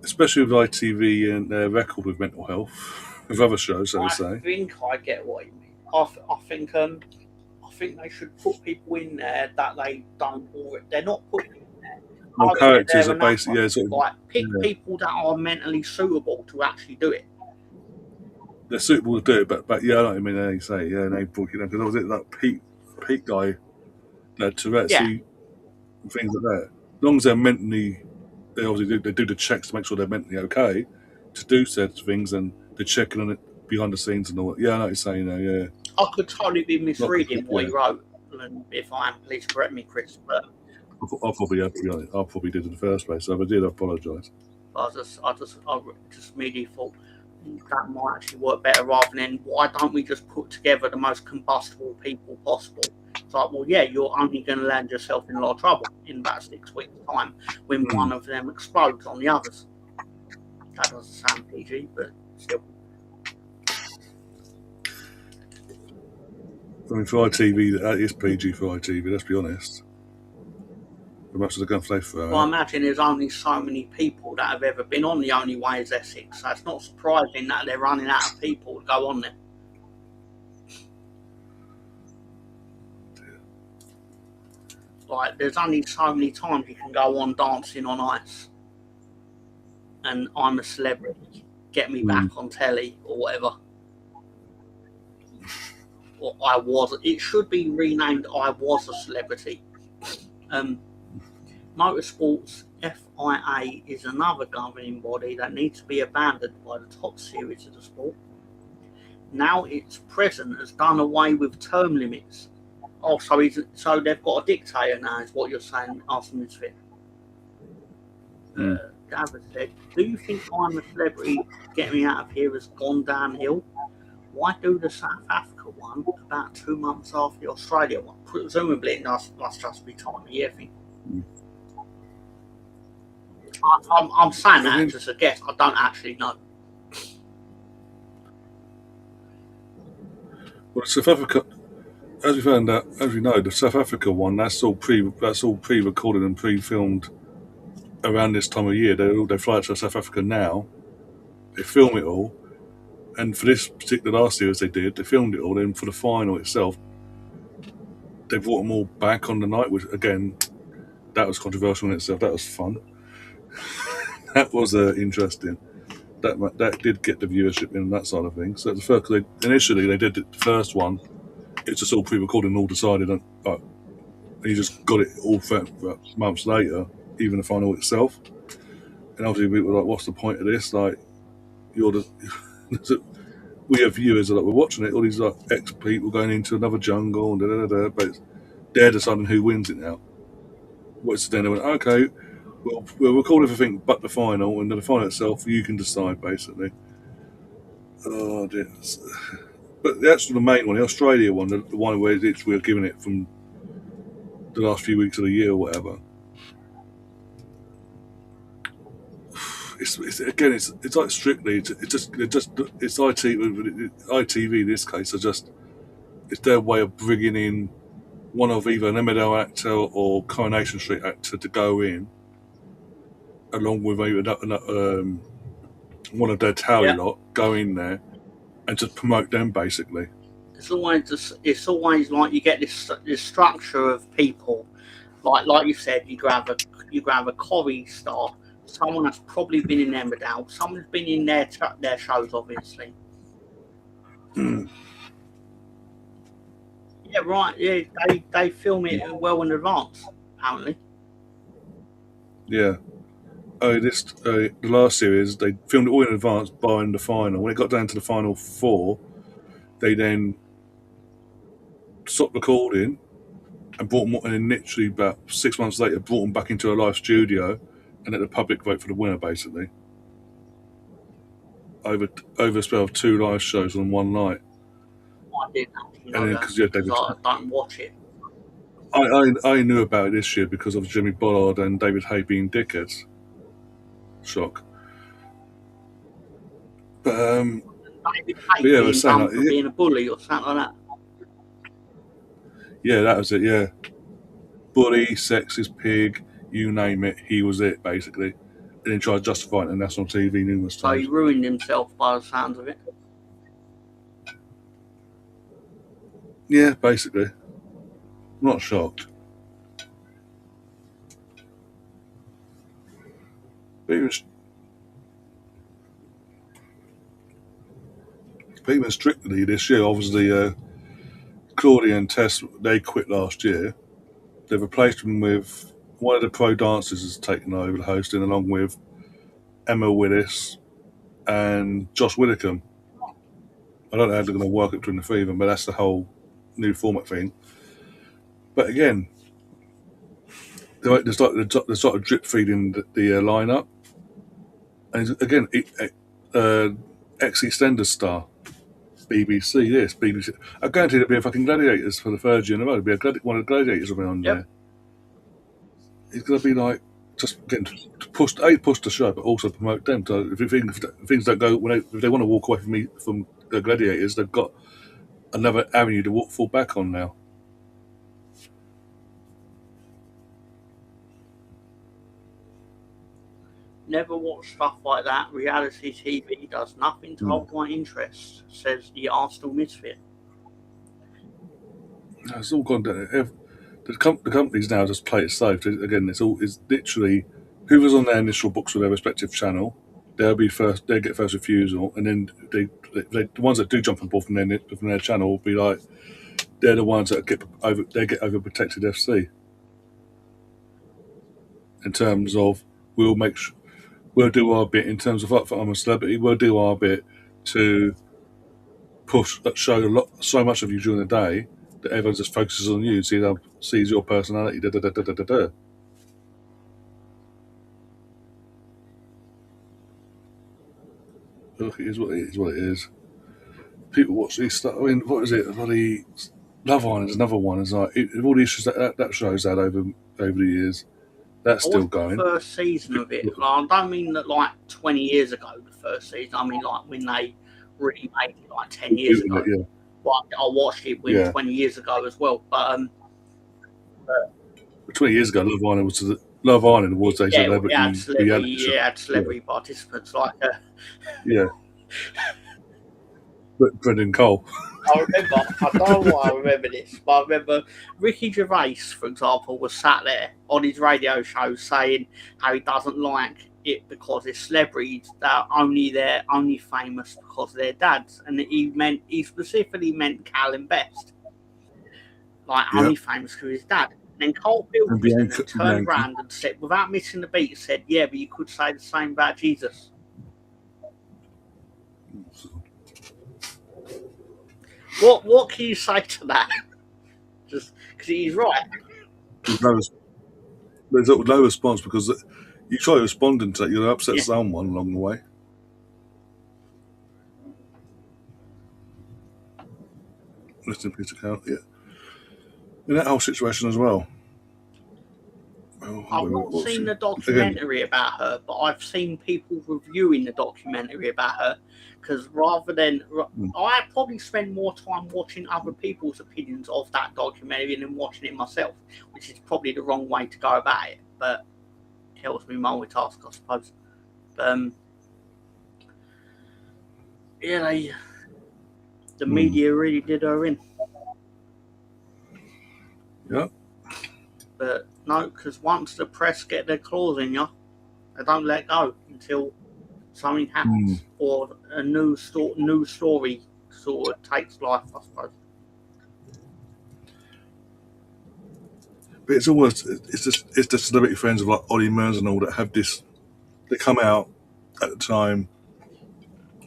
Especially with ITV and their record with mental health, with other shows, so to say. I think I get what you mean. I think they should put people in there that they don't already. They're not putting in there. More characters are basically pick people that are mentally suitable to actually do it. They're suitable to do it, but yeah, I know what I mean. They say they book it because was it that Pete guy, that Tourette's, things like that. As long as they're mentally, they obviously do the checks to make sure they're mentally okay to do said things, and they're checking on it behind the scenes and all that. Yeah, I know what you're saying. I could totally be misreading what he wrote, and if I am, please correct me, Chris. But I probably did in the first place. So if I did, I apologise. I just immediately thought that might actually work better rather than why don't we just put together the most combustible people possible? It's like, well, yeah, you're only going to land yourself in a lot of trouble in about 6 weeks' time when one of them explodes on the others. That doesn't sound PG, but still. I mean, for ITV, that is PG for ITV, let's be honest. As much as they're going to play for. Well, I imagine there's only so many people that have ever been on The Only Way is Essex, so it's not surprising that they're running out of people to go on there. Like, there's only so many times you can go on Dancing on Ice and I'm a Celebrity, get me back on telly or whatever. Or it should be renamed I Was a Celebrity. Motorsports FIA is another governing body that needs to be abandoned by the top series of the sport. Now its president has done away with term limits. Oh, so they've got a dictator now, is what you're saying, Arsenal Misfit. Gavin said, do you think I'm a Celebrity, Get Me Out of Here has gone downhill? Why do the South Africa one about 2 months after the Australia one? Presumably it must just be time of year thing. I'm saying that just a guess. I don't actually know. Well, South Africa, as we found out, as we know, the South Africa one that's all pre-recorded and pre-filmed around this time of year. They fly to South Africa now. They film it all, and for this particular last series they filmed it all. Then for the final itself, they brought them all back on the night, which again, that was controversial in itself. That was fun. That was interesting. That did get the viewership in that side of things. So the first, initially they did the first one. It's just all pre-recorded and all decided on. And you just got it all for months later, even the final itself. And obviously people were like, "What's the point of this?" Like, you're the we have viewers that we're watching it. All these like ex people going into another jungle and da da da. But they're deciding who wins it now. What's then they went, okay, we'll record everything but the final, and then the final itself you can decide basically. Oh dear. But that's the main one, the Australia one, the one where we're giving it from the last few weeks of the year or whatever. It's like Strictly. It's ITV in this case. It's their way of bringing in one of either an Emmerdale actor or Coronation Street actor to go in, along with maybe one of their tally lot go in there and just promote them basically. It's always like you get this structure of people, like you said, you grab a Corrie star, someone that's probably been in Emmerdale, someone who's been in their shows, obviously. Yeah, right. Yeah, they film it well in advance, apparently. Yeah. The last series they filmed it all in advance, barring the final. When it got down to the final 4, they then stopped recording and brought them, and then literally about 6 months later brought them back into a live studio and let the public vote for the winner basically. Over a spell of 2 live shows on one night. I didn't actually know that, because I don't watch it. I knew about it this year because of Jimmy Bollard and David Hay being dickheads. Shock. But David Hay being done for being a bully or something like that. Yeah, that was it. Yeah, bully, sexist pig, you name it, he was it basically. And then tried to justify it on national TV numerous times. So he ruined himself by the sounds of it. Yeah, basically. I'm not shocked. But even strictly this year, obviously, Claudia and Tess, they quit last year. They've replaced them with one of the pro dancers has taken over the hosting, along with Emma Willis and Josh Widdicombe. I don't know how they're going to work it between the three of them, but that's the whole new format thing. But again, they're sort of drip feeding the lineup. And again, ex-EastEnders star, BBC this, BBC. I guarantee there'll be a fucking Gladiators for the third year in a row. There'll be one of the Gladiators will be on there. It's going to be like just getting to push the show, but also promote them. So if things don't go, if they want to walk away from the Gladiators, they've got another avenue to fall back on now. Never watch stuff like that. Reality TV does nothing to hold my interest, says the Arsenal misfit. It's all gone down. The companies now just play it safe. Again, it's literally whoever's on their initial books for their respective channel, they'll be first. They'll get first refusal, and then the ones that do jump on board from their channel will be like they're the ones that get overprotected FC. In terms of we'll do our bit in terms of I'm a celebrity. We'll do our bit to show so much of you during the day that everyone just focuses on you, sees your personality. Da, da, da, da, da, da. Look, it is what it is. People watch these stuff. I mean, what is it? Bloody Love Island is another one. It's like all the issues that show's had over the years. That's still going. The first season of it. I don't mean that like 20 years ago. The first season. I mean like when they really made it like 10 years ago. Yeah. But I watched it 20 years ago as well. But 20 years ago, Love Island was a celebrity. We had celebrity participants like Brendan Cole. I don't know why I remember this, but I remember Ricky Gervais, for example, was sat there on his radio show saying how he doesn't like it because it's celebrities that are only famous because they're dads, and he specifically meant Callum Best, like Yeah. only famous because his dad. And then Cole And Pilkington Bianca. turned around and said, without missing the beat, said, "Yeah, but you could say the same about Jesus." What can you say to that? Just because he's right. There's no response because you try responding to that, you'll upset someone along the way. Rest in peace, account. Yeah. In that whole situation as well. I've not seen the documentary about her, but I've seen people reviewing the documentary about her. Because rather than, I probably spend more time watching other people's opinions of that documentary than watching it myself, which is probably the wrong way to go about it. But it helps me multitask, I suppose. Yeah, the media really did her in. Yeah. But no, because once the press get their claws in you, they don't let go until something happens or a new story sort of takes life, I suppose. But it's always it's the celebrity friends of like Ollie Murs and all that have this. They come out at the time,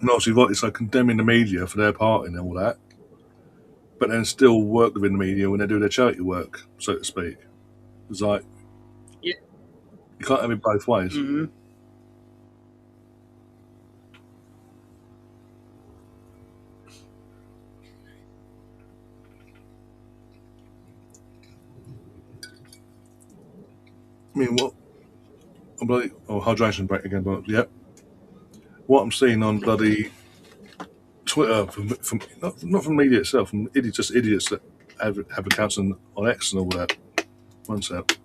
and obviously rightly so, condemning the media for their part in all that, but then still work within the media when they do their charity work, so to speak. It's like you can't have it both ways. Mm-hmm. I mean, what? Hydration break again, but yep. What I'm seeing on bloody Twitter from not from media itself, from idiots that have accounts on X and all that. One sec.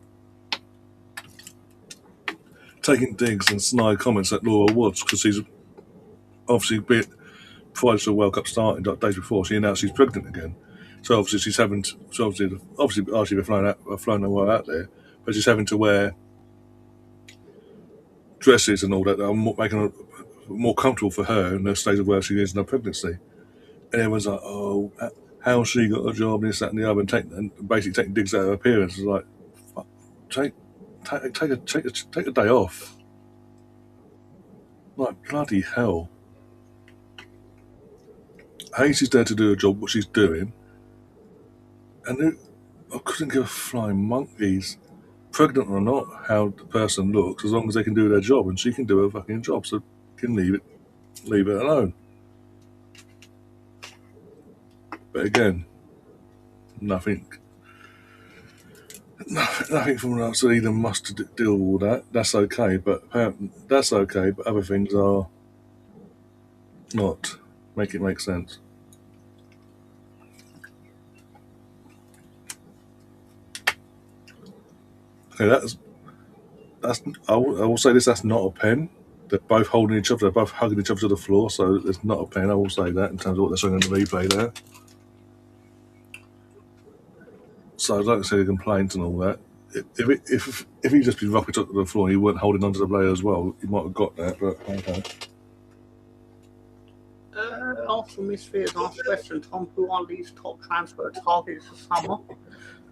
Taking digs and snide comments at Laura Woods because she's obviously prior to the World Cup starting, like days before, she announced she's pregnant again. So obviously she's having to, obviously they're flying her out there, but she's having to wear dresses and all that are making her more comfortable for her in the state of where she is in her pregnancy. And everyone's like, "Oh, how she got a job, this, that, and the other," and basically taking digs at her appearance. It's like, fuck, take a day off. Like bloody hell. She's there to do a job, what she's doing, and I couldn't give a flying monkeys, pregnant or not, how the person looks, as long as they can do their job, and she can do her fucking job, so can leave it alone. But again, nothing from us that Elon Musk to deal with all that. That's okay, but other things are not. Make it make sense. Okay, that's. I will say this. That's not a pen. They're both holding each other. They're both hugging each other to the floor. So it's not a pen. I will say that in terms of what they're showing on the replay there. So I don't see the complaints and all that. If he'd just been rocking up to the floor and he weren't holding onto the blade as well, he might have got that. But okay. After Misfits asked question, Tom, who are these top transfer targets for summer?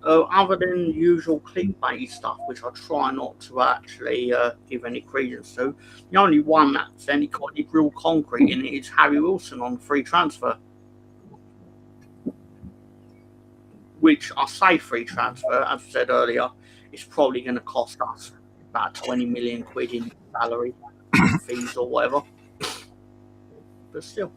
Other than usual clickbait stuff, which I try not to actually give any credence to, the only one that's any real concrete in it is Harry Wilson on free transfer. Which I say free transfer, as I said earlier, it's probably going to cost us about 20 million quid in salary, fees or whatever. But still.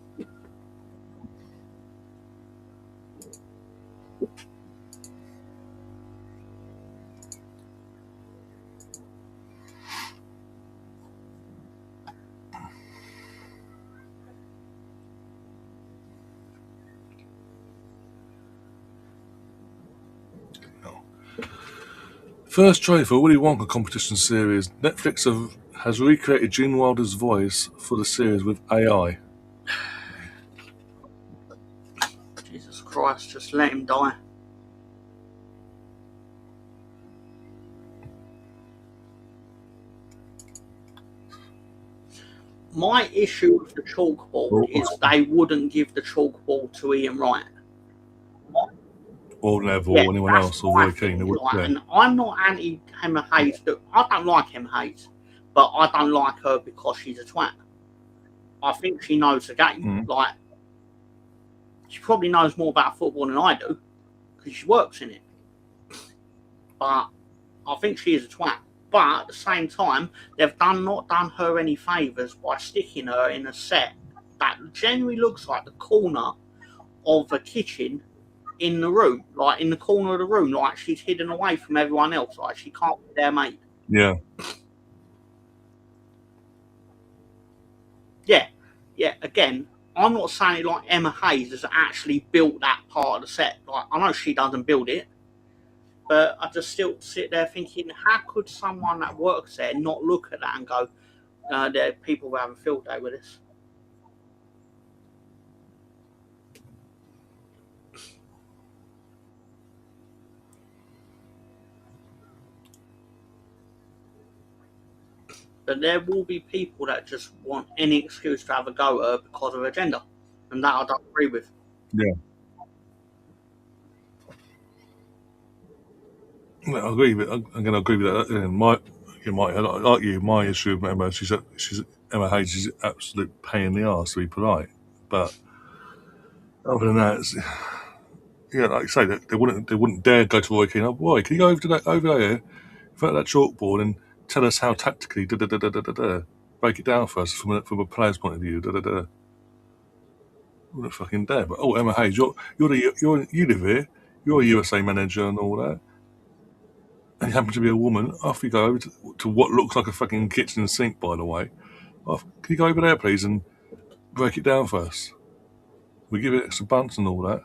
First trailer for Willy Wonka competition series. Netflix has recreated Gene Wilder's voice for the series with AI. Jesus Christ, just let him die. My issue with the chalkboard is they wouldn't give the chalkboard to Ian Wright. Or Neville, Yeah, or anyone that's else, or my Roy Keane. thing. They wouldn't, yeah. And I'm not anti Emma Hayes. I don't like Emma Hayes, but I don't like her because she's a twat. I think she knows the game. Like, she probably knows more about football than I do because she works in it. But I think she is a twat. But at the same time, they've not done her any favours by sticking her in a set that generally looks like the corner of a kitchen in the room, like in the corner of the room, like she's hidden away from everyone else, like she can't be their mate. Yeah. Yeah. Again, I'm not saying it like Emma Hayes has actually built that part of the set. Like, I know she doesn't build it, but I just still sit there thinking, how could someone that works there not look at that and go, there people will have a field day with this? But there will be people that just want any excuse to have a go at her because of her gender, and that I don't agree with. Yeah. I agree with. I'm going to agree with that. And like you, my issue with Emma, she's Emma Hayes is an absolute pain in the arse, to be polite. But other than that, yeah, like you say, they wouldn't dare go to Roy Keane. Oh, boy, can you go over there, in front of that chalkboard and tell us how tactically break it down for us from a player's point of view. Wouldn't fucking dare. But Emma Hayes, you live here. You're a USA manager and all that. And you happen to be a woman, off you go over to what looks like a fucking kitchen sink, by the way. Can you go over there, please, and break it down for us? We give it extra bunts and all that.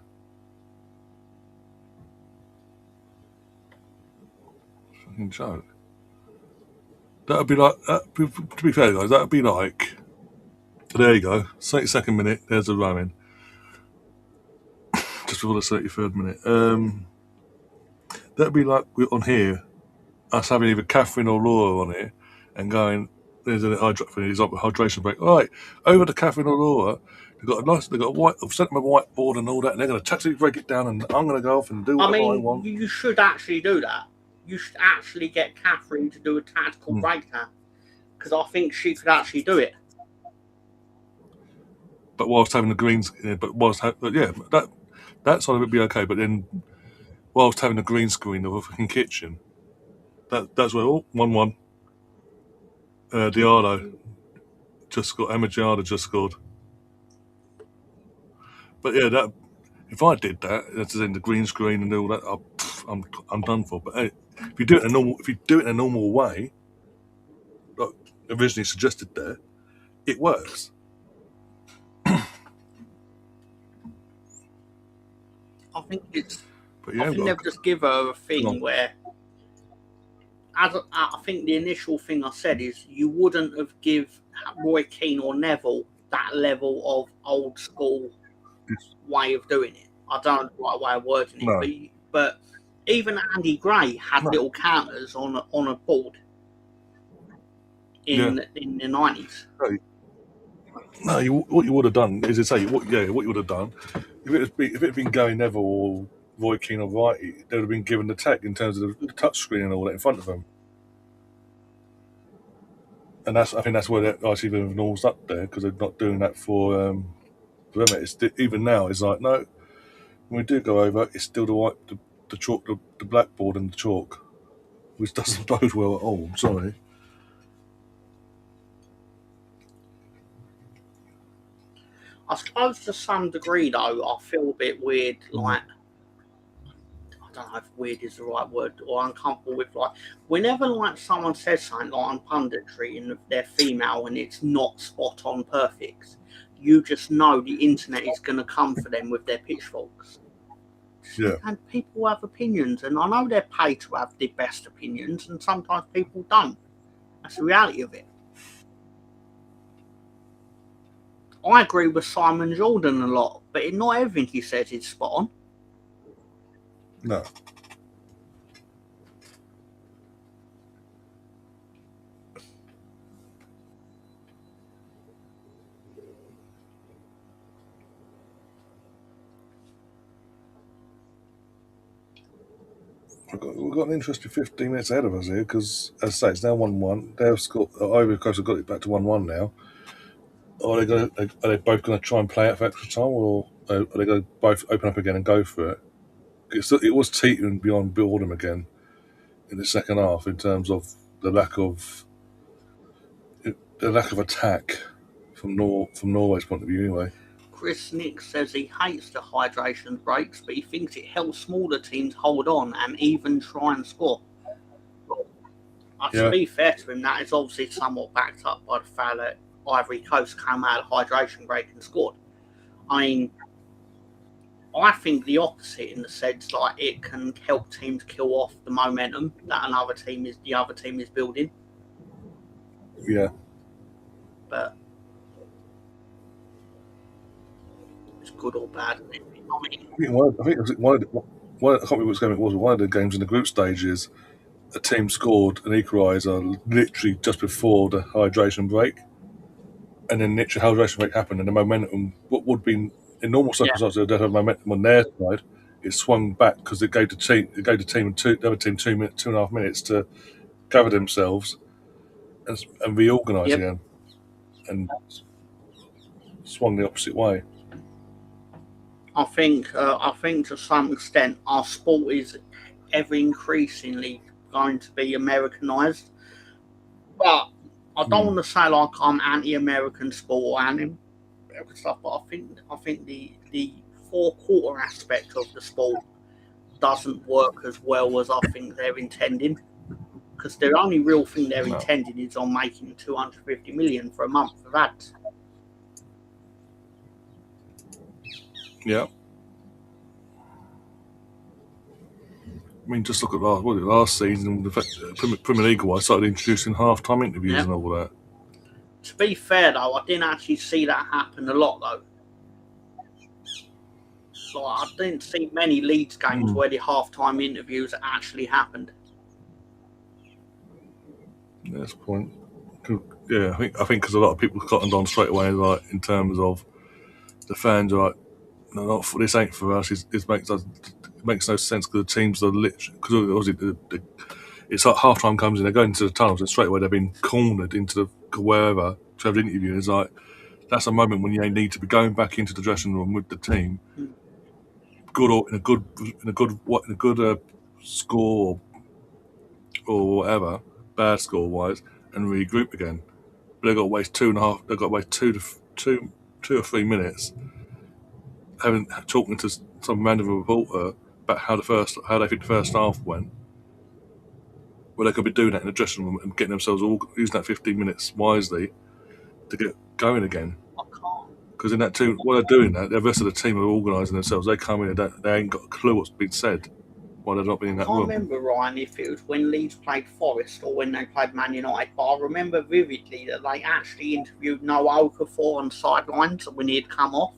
Fucking joke. That'd be like, to be fair, guys, that'd be like, there you go, 32nd minute, there's a rowing. Just before the 33rd minute. That'd be like on here, us having either Catherine or Laura on here and going, there's a hydration break. All right, over to Catherine or Laura. They've got a white, I've sent them a whiteboard and all that, and they're going to tactically break it down, and I'm going to go off and do whatever I want. You should actually do that. You should actually get Catherine to do a tactical breakdown, because I think she could actually do it. But whilst having the greens, that side of it would be okay. But then, whilst having a green screen of a fucking kitchen, that's where 1-1. Diardo just scored. Emma Diardo just scored. But yeah, that if I did that, that's in the green screen and all that, I'm done for. But hey, if you do it in a normal way, like originally suggested there, it works. I think they'll just give her a thing where, I think the initial thing I said is you wouldn't have give Roy Keane or Neville that level of old school way of doing it. I don't know the right way of wording it, but even Andy Gray had little counters on a board in the 90s. No, what you would have done is what you would have done if it had been Gary Neville or Roy Keane or Whitey, they would have been given the tech in terms of the touch screen and all that in front of them. And I think that's where they're actually even Norway's up there, because they're not doing that for them. Even now, it's like, no, when we do go over, it's still the chalk, the blackboard and the chalk, which doesn't bode well at all. I'm sorry. I suppose to some degree, though, I feel a bit weird, like, I don't know if weird is the right word, or uncomfortable with, like, whenever, like, someone says something, like, on punditry and they're female and it's not spot on perfect, you just know the internet is going to come for them with their pitchforks. Yeah. And people have opinions, and I know they're paid to have the best opinions, and sometimes people don't. That's the reality of it. I agree with Simon Jordan a lot, but not everything he says is spot on. No. We've got an interesting 15 minutes ahead of us here because, as I say, it's now 1-1. They've scored. Ivory Coast have got it back to 1-1 now. Are they both going to try and play out for extra time, or are they going to both open up again and go for it? It was teetering beyond boredom again in the second half in terms of the lack of attack from Norway's point of view, anyway. Chris Nick says he hates the hydration breaks, but he thinks it helps smaller teams hold on and even try and score. To be fair to him, that is obviously somewhat backed up by the fact that Ivory Coast came out of hydration break and scored. I mean, I think the opposite in the sense like it can help teams kill off the momentum that the other team is building. Yeah. But it's good or bad. I can't remember which game it was. One of the games in the group stages, a team scored an equaliser literally just before the hydration break, and then literally hydration break happened, and the momentum, what would be in normal circumstances, they'd have momentum on their side. It swung back because it gave the other team 2.5 minutes to gather themselves and reorganise again, and swung the opposite way. I think to some extent our sport is ever increasingly going to be Americanized, but I don't want to say like I'm anti-American sport or anti-American stuff, but I think the 4-quarter aspect of the sport doesn't work as well as I think they're intending, because the only real thing they're intending is on making 250 million for a month of ads. Yeah. I mean, just look at last season. The fact Premier League-wise started introducing half-time interviews and all that. To be fair, though, I didn't actually see that happen a lot, though. So I didn't see many Leeds games where the half-time interviews actually happened. Yeah, that's the point. Yeah, I think because a lot of people cottoned on straight away, like in terms of the fans are like, no, this ain't for us. It makes no sense because the teams are literally, because it's like half time comes in, they go into the tunnels and straight away they've been cornered into the wherever to have an interview. And it's like that's a moment when you need to be going back into the dressing room with the team, in a good score or whatever, bad score wise, and regroup again. But they've got to waste 2.5. They've got to waste 2 or 3 minutes talking to some random reporter about how they think the first half went. Well, they could be doing that in the dressing room and getting themselves using that 15 minutes wisely to get going again. Because in that while they're doing that, the rest of the team are organising themselves. They come in and they ain't got a clue what's been said while they're not being in that room. I can't remember, Ryan, if it was when Leeds played Forest or when they played Man United, but I remember vividly that they actually interviewed Noah Okafor on sidelines when he had come off.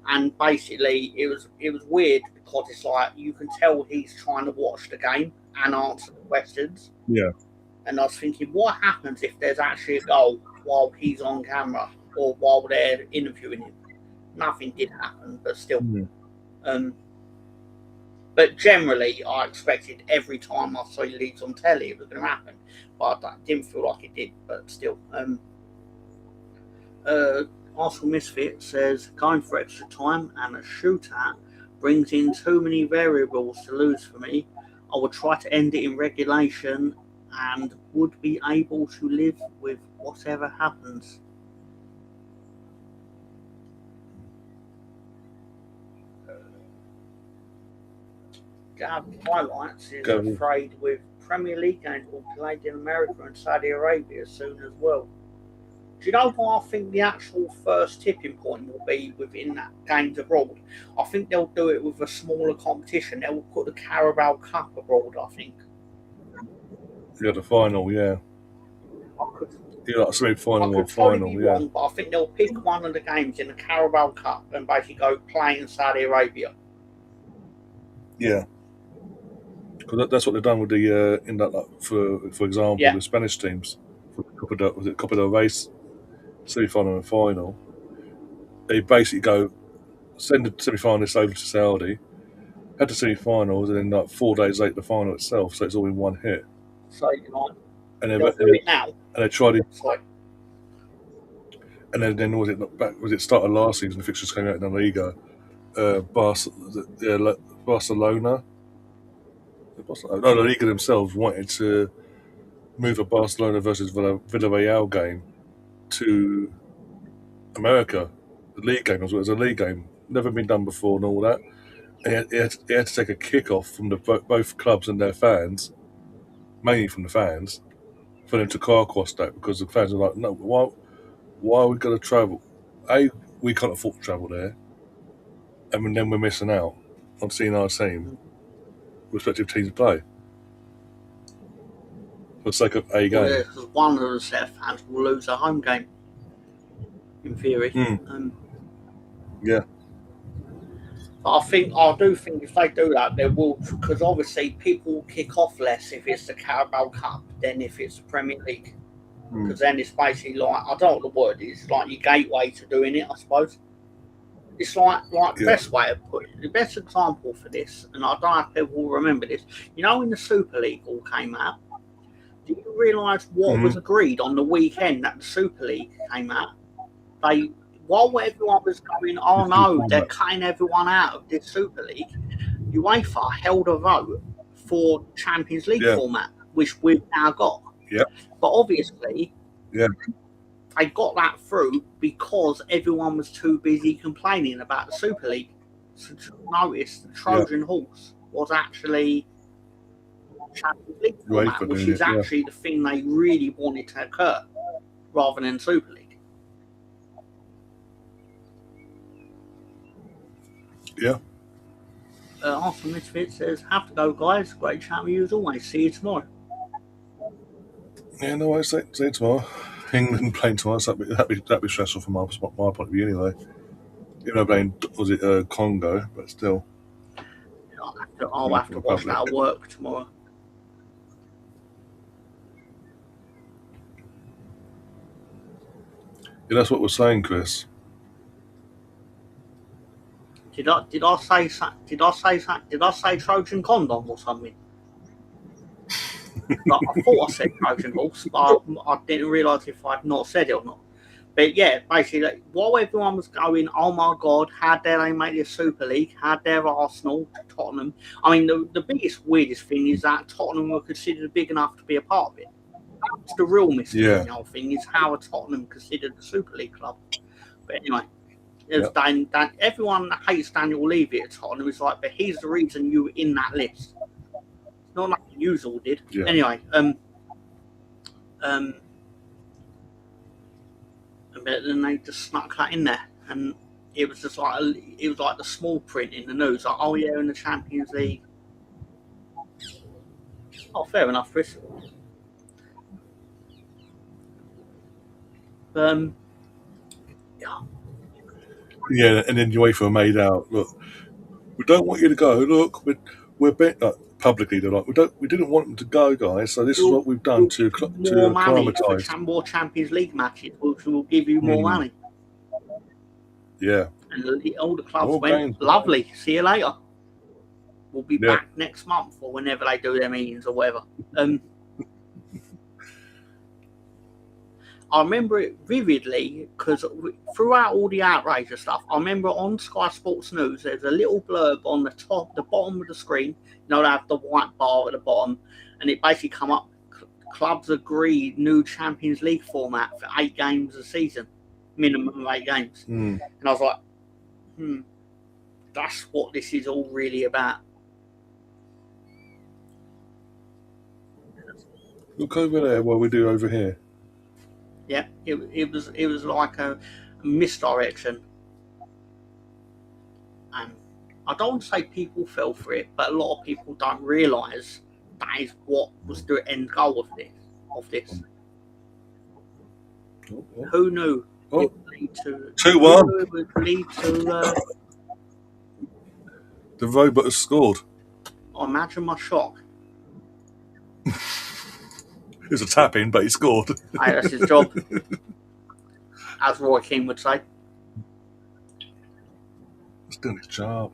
And basically, it was weird because it's like you can tell he's trying to watch the game and answer the questions. Yeah. And I was thinking, what happens if there's actually a goal while he's on camera or while they're interviewing him? Nothing did happen, but still. But generally, I expected every time I saw Leeds on telly it was going to happen. But I didn't feel like it did, but still. Arsenal Misfit says, going for extra time and a shootout brings in too many variables to lose for me. I would try to end it in regulation and would be able to live with whatever happens. Gab Highlights is afraid with Premier League games will be played in America and Saudi Arabia soon as well. Do you know what I think the actual first tipping point will be within that games abroad? I think they'll do it with a smaller competition. They'll put the Carabao Cup abroad, I think. Yeah, the final, yeah. Semi-final or final, yeah. Wrong, but I think they'll pick one of the games in the Carabao Cup and basically go play in Saudi Arabia. Yeah. Because that's what they've done with for example, the Spanish teams. For Copa del Rey semi-final and final, they basically send the semi-finalists over to Saudi, had the semi-finals, and then like 4 days later the final itself. So it's all in one hit. So you know, And they'll do it now. they tried it. Sorry. And then was it not back? Was it started last season? The fixtures came out in La Liga. Barcelona. No, La Liga themselves wanted to move a Barcelona versus Villarreal game to America. The league game was a league game, never been done before, and all that. And he had to take a kick off from both clubs and their fans, mainly from the fans, for them to car cross that, because the fans are like, no, why are we going to travel? We can't afford to travel there, and then we're missing out on seeing our team, respective teams play, for the sake of a game. Well, yeah, because one of the set of fans will lose a home game, in theory. Yeah. But I do think if they do that, they will, because obviously people will kick off less if it's the Carabao Cup than if it's the Premier League. Because then it's basically like, I don't know what the word is, like your gateway to doing it, I suppose. It's like the best way to put it. The best example for this, and I don't know if people will remember this, you know, when the Super League all came out, do you realise what was agreed on the weekend that the Super League came out? While everyone was going, oh no, they're cutting everyone out of this Super League, UEFA held a vote for Champions League format, which we've now got. Yeah. But obviously, they got that through because everyone was too busy complaining about the Super League. So to notice the Trojan horse was actually Champions League format, which is actually the thing they really wanted to occur, rather than Super League. Yeah. Arthur Misfit says, have to go, guys. Great chat with you as always. See you tomorrow. Yeah, no, I say tomorrow. England playing tomorrow, so that'd be stressful from my point of view anyway. Even though playing, was it Congo, but still. I'll have to watch that at work tomorrow. Yeah, that's what we're saying, Chris. Did I say Trojan condom or something? Like, I thought I said Trojan horse, but I didn't realise if I'd not said it or not. But yeah, basically, like, while everyone was going, oh my God, how dare they make this Super League? How dare Arsenal, Tottenham? I mean, the biggest, weirdest thing is that Tottenham were considered big enough to be a part of it. That's the real mystery in the whole thing, is how are Tottenham considered a Super League club. But anyway, everyone hates Daniel Levy at Tottenham. It's like, but he's the reason you were in that list. It's not like you all did. Yeah. Anyway, but then they just snuck that in there, and it was just like the small print in the news, like, oh yeah, in the Champions League. Oh, fair enough, Chris. Yeah, and then UEFA made out, look, we don't want you to go. Look, we're publicly, they're like, we didn't want them to go, guys. So this is what we've done to acclimatise. More Champions League matches, which will give you more money. Yeah. And all the clubs went, lovely. See you later. We'll be back next month or whenever they do their meetings or whatever. I remember it vividly because throughout all the outrageous stuff, I remember on Sky Sports News, there's a little blurb on the bottom of the screen. You know, they have the white bar at the bottom, and it basically come up, clubs agreed new Champions League format for 8 games a season, minimum of 8 games. And I was like, that's what this is all really about. Look over there, what we do over here. Yeah, it was like a misdirection, and I don't want to say people fell for it, but a lot of people don't realise that is what was the end goal of this. Who knew? It would lead to 2-1. It would lead to the robot has scored. Imagine my shock. It was a tap-in, but he scored. Hey, that's his job. As Roy Keane would say. He's doing his job.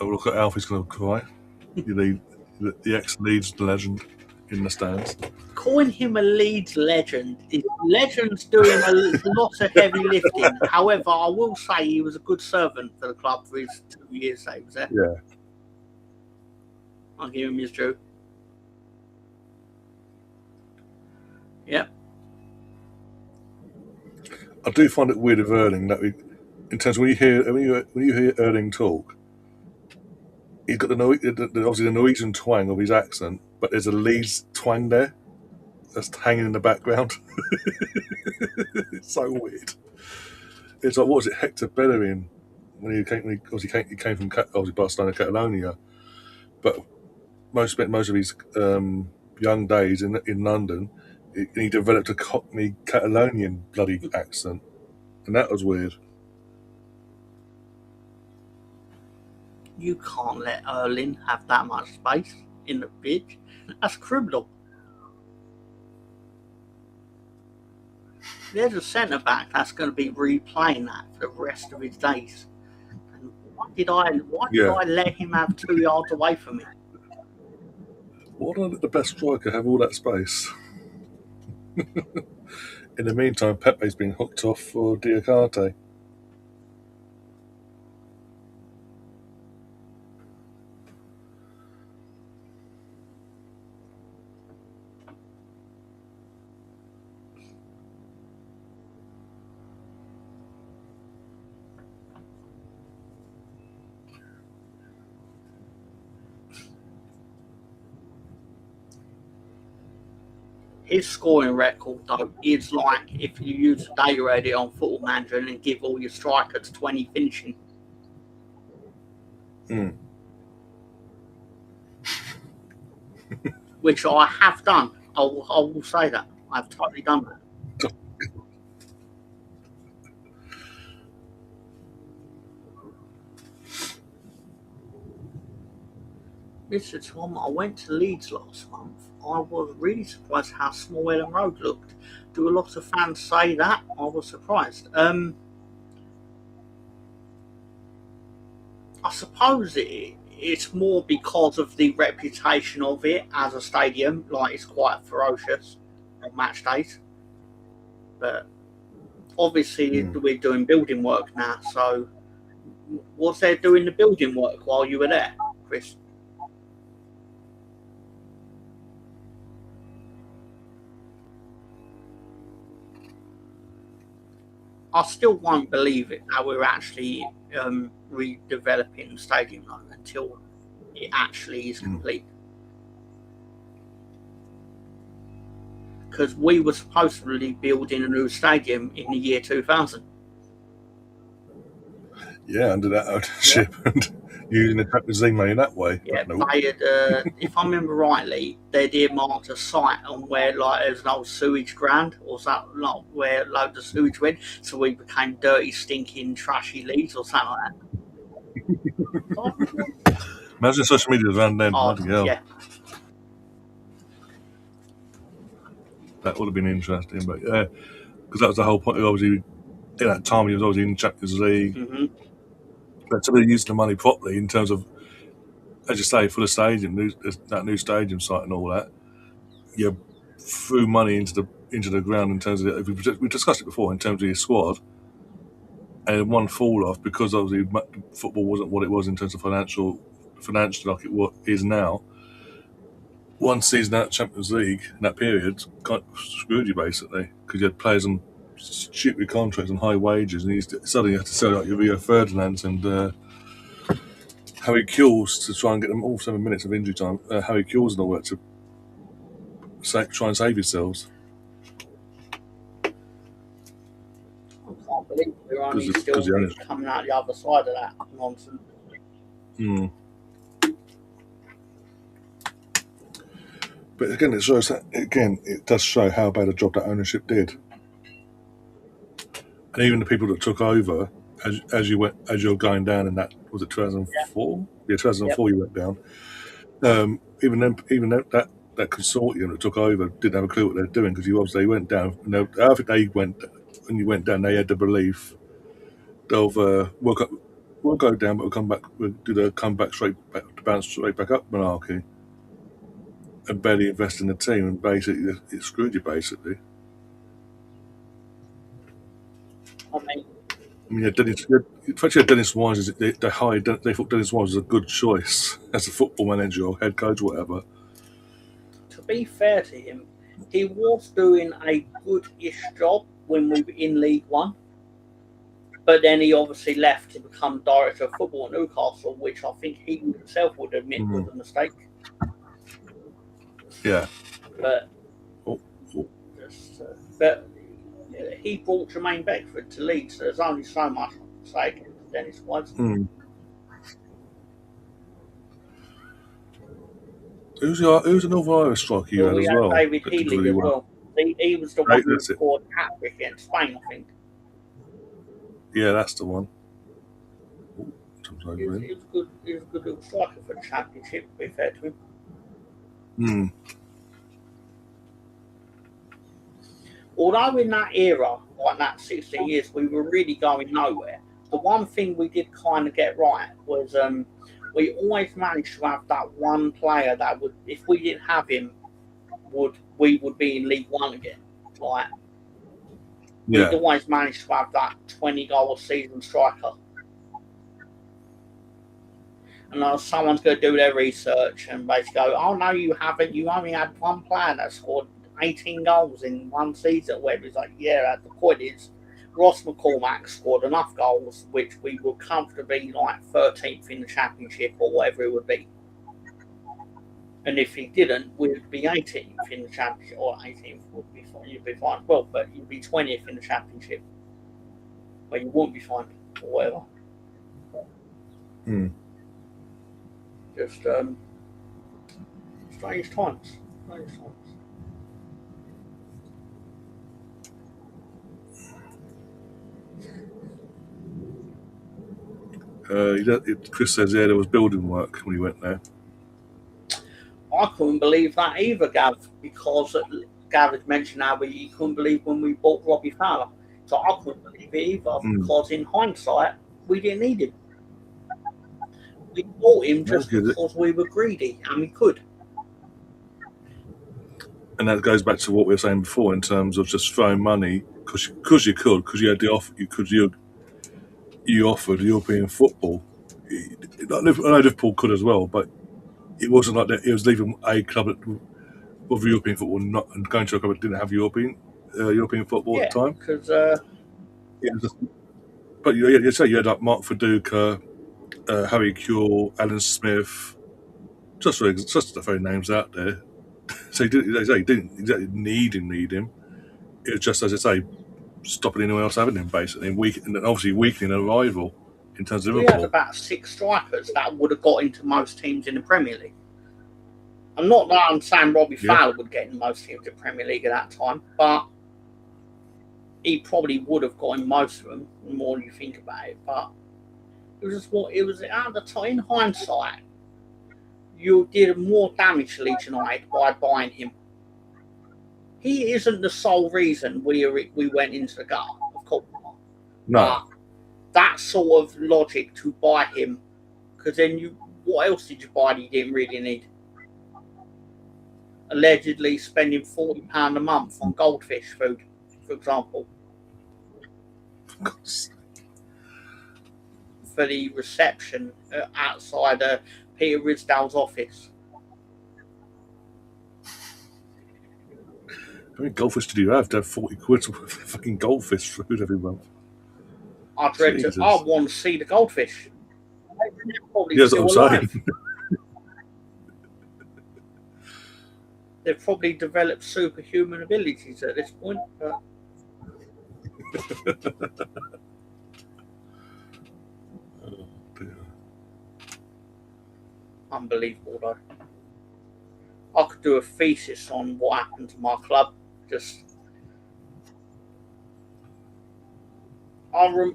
Oh, look at Alfie's going to cry. You need the ex-Leeds legend in the stands. Calling him a Leeds legend is legends doing a lot of heavy lifting. However, I will say he was a good servant for the club for his 2 years that he was there. Yeah. I'll give him his due. Yep. I do find it weird of Erling that in terms of when you hear Erling talk, he's got obviously the Norwegian twang of his accent, but there's a Leeds twang there that's hanging in the background. It's so weird. It's like, what was it, Hector Bellerin, when he came from obviously Barcelona, Catalonia, but spent most of his young days in London. He developed a Cockney Catalonian bloody accent, and that was weird. You can't let Erling have that much space in the pitch. That's criminal. There's a centre back that's going to be replaying that for the rest of his days. And why did I let him have 2 yards away from me? Why don't the best striker have all that space? In the meantime, Pepe's been hooked off for Diakate. His scoring record, though, is like if you use a data edit on Football Manager and give all your strikers 20 finishing. Which I have done. I will say that. I've totally done that. Mr. Tom, I went to Leeds last month. I was really surprised how small Ellen Road looked. Do a lot of fans say that? I was surprised. I suppose it's more because of the reputation of it as a stadium. Like, it's quite ferocious on match days. But obviously we're doing building work now, so was there doing the building work while you were there, Chris? I still won't believe it that we're actually redeveloping the stadium though, until it actually is complete. Because we were supposed to be building a new stadium in the year 2000. Yeah, under that ownership and using the Champions League money that way. Yeah, they had, if I remember rightly, they'd earmarked a site on where there's an old sewage ground or something, like where loads of sewage went, so we became dirty, stinking, trashy Leeds or something like that. Imagine social media around then. Yeah. That would have been interesting, but yeah, because that was the whole point. Obviously, in that time, he was obviously in the Champions League. Mm-hmm. But to really use the money properly in terms of, as you say, for the stadium, that new stadium site and all that, you threw money into the ground in terms of we discussed it before in terms of your squad, and one fall off because obviously football wasn't what it was in terms of financial like it is now. One season out of Champions League in that period screwed you basically because you had players on stupid contracts and high wages, and suddenly you had to sell out your Rio Ferdinands and Harry Kewells to try and get them all 7 minutes of injury time. Harry Kewells and all that to try and save yourselves. I can't believe we're only still coming out the other side of that nonsense. But again, it does show how bad a job that ownership did, and even the people that took over as you're going down in that, was it 2004? Yeah, 2004 you went down. Even that consortium that took over didn't have a clue what they were doing because they went down. When you went down, they had the belief of World we'll go down, but we'll come back. We'll do the comeback bounce straight back up monarchy, and barely invest in the team, and basically it screwed you. Basically, I mean, Dennis Wise. They thought Dennis Wise was a good choice as a football manager or head coach, or whatever. to be fair to him, he was doing a good-ish job when we were in League One. But then he obviously left to become director of football at Newcastle, which I think he himself would admit was a mistake. Yeah. But Oh. but he brought Jermaine Beckford to Leeds, so there's only so much I can say against Dennis Wise. Who's another Irish striker you had as well? David Healy as well. He was the one who scored a hat-trick against Spain, I think. Yeah, that's the one. He was good. He was a good little striker for the Championship, to be fair to him. Although in that era, like that 60 years, we were really going nowhere. The one thing we did kind of get right was we always managed to have that one player that would, if we didn't have him, we would be in League One again. Like we'd always managed to have that 20-goal season striker. And someone's going to do their research and basically go, "Oh no, you haven't. You only had one player that scored 18 goals in one season." Where it's like, yeah, the point is, Ross McCormack scored enough goals, which we would comfortably like 13th in the Championship or whatever it would be. And if he didn't, we'd be 18th in the Championship, or 18th would be fine. You'd be fine. Well, but you'd be 20th in the Championship, but you wouldn't be fine or whatever. Just strange times. Chris says, there was building work when he went there. I couldn't believe that either, Gav, because Gav had mentioned how he couldn't believe when we bought Robbie Fowler. So I couldn't believe it either, because in hindsight, we didn't need him. We bought him just because we were greedy and we could. And that goes back to what we were saying before in terms of just throwing money because you had the offer, you offered European football. I know Liverpool could as well, but it wasn't like that. It was leaving a club of European football and going to a club that didn't have European football at the time. Because but you had like Mark Viduka, Harry Kewell, Alan Smith, just to throw names out there. So he didn't exactly need him. It was just, as I say, stopping anyone else having him, basically, and obviously weakening a rival in terms of Liverpool. We had about 6 strikers that would have got into most teams in the Premier League. I'm not that I'm saying Robbie Fowler would get in most teams in the Premier League at that time, but he probably would have got in most of them, the more you think about it. But it was just it was at the time, in hindsight, you did more damage to Leeds United by buying him. He isn't the sole reason we went into the gut, of course. No. But that sort of logic to buy him, because then what else did you buy that you didn't really need? Allegedly spending £40 a month on goldfish food, for example. For the reception outside Peter Ridsdale's office. How many goldfish did you have to have 40 quid worth of fucking goldfish food every month? I want to see the goldfish. They're probably that's still what I'm alive. saying. They've probably developed superhuman abilities at this point. But... Oh, dear. Unbelievable, though. I could do a thesis on what happened to my club. I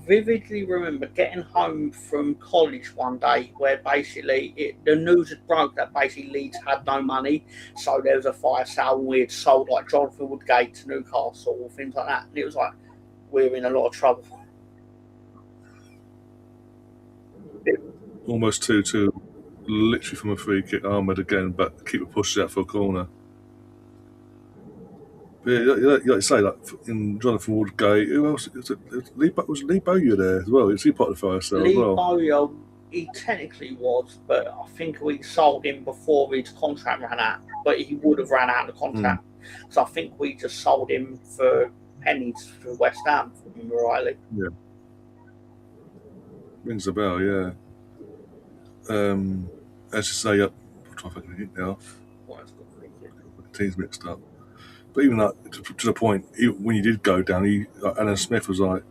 vividly remember getting home from college one day where basically the news had broke that basically Leeds had no money, so there was a fire sale and we had sold like Jonathan Woodgate to Newcastle or things like that, and it was like, we're in a lot of trouble. Almost 2-2, literally from a free kick. Ahmed again, but keeper pushes out for a corner. But yeah, like you say, like in Jonathan Woodgate, who else? Was Lee Bowyer there as well? Is he part of the fire sale as Lee well? Bowyer, he technically was, but I think we sold him before his contract ran out. But he would have ran out of the contract, so I think we just sold him for pennies for West Ham, if I remember rightly. Yeah, rings a bell. Yeah. As you say, I'm trying to think of it now. Well, that's good for you. The team's mixed up. But even that, to the point, when you did go down, Alan Smith was like,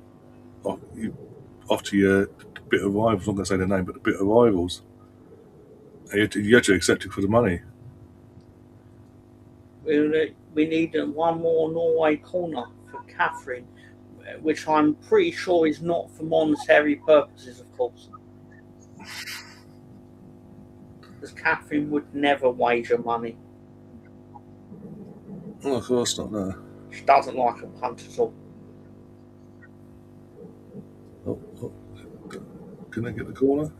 off to your bit of rivals. I'm not going to say the name, but the bit of rivals. And you had to accept it for the money. We need one more Norway corner for Catherine, which I'm pretty sure is not for monetary purposes, of course. Because Catherine would never wager money. Oh, of course not, no. She doesn't like a punt at all. Oh. Can they get the corner?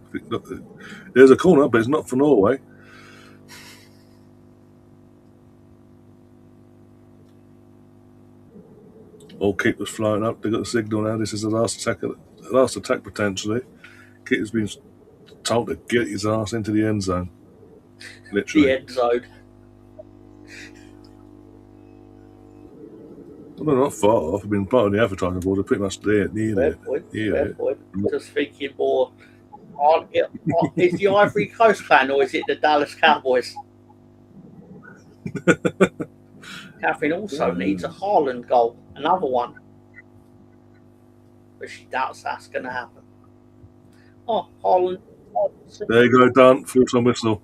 There's a corner, but it's not for Norway. All keepers flying up. They've got the signal now. This is the last attack potentially. Keeper's been told to get his ass into the end zone. Literally. The end zone. Well, they're not far off. I've been part of the advertising board. They're pretty much there, near Fair point. Just thinking more. Is the Ivory Coast fan or is it the Dallas Cowboys? Catherine also needs a Haaland goal, another one. But she doubts that's going to happen. Oh, Haaland. There you go, done. Full-time whistle.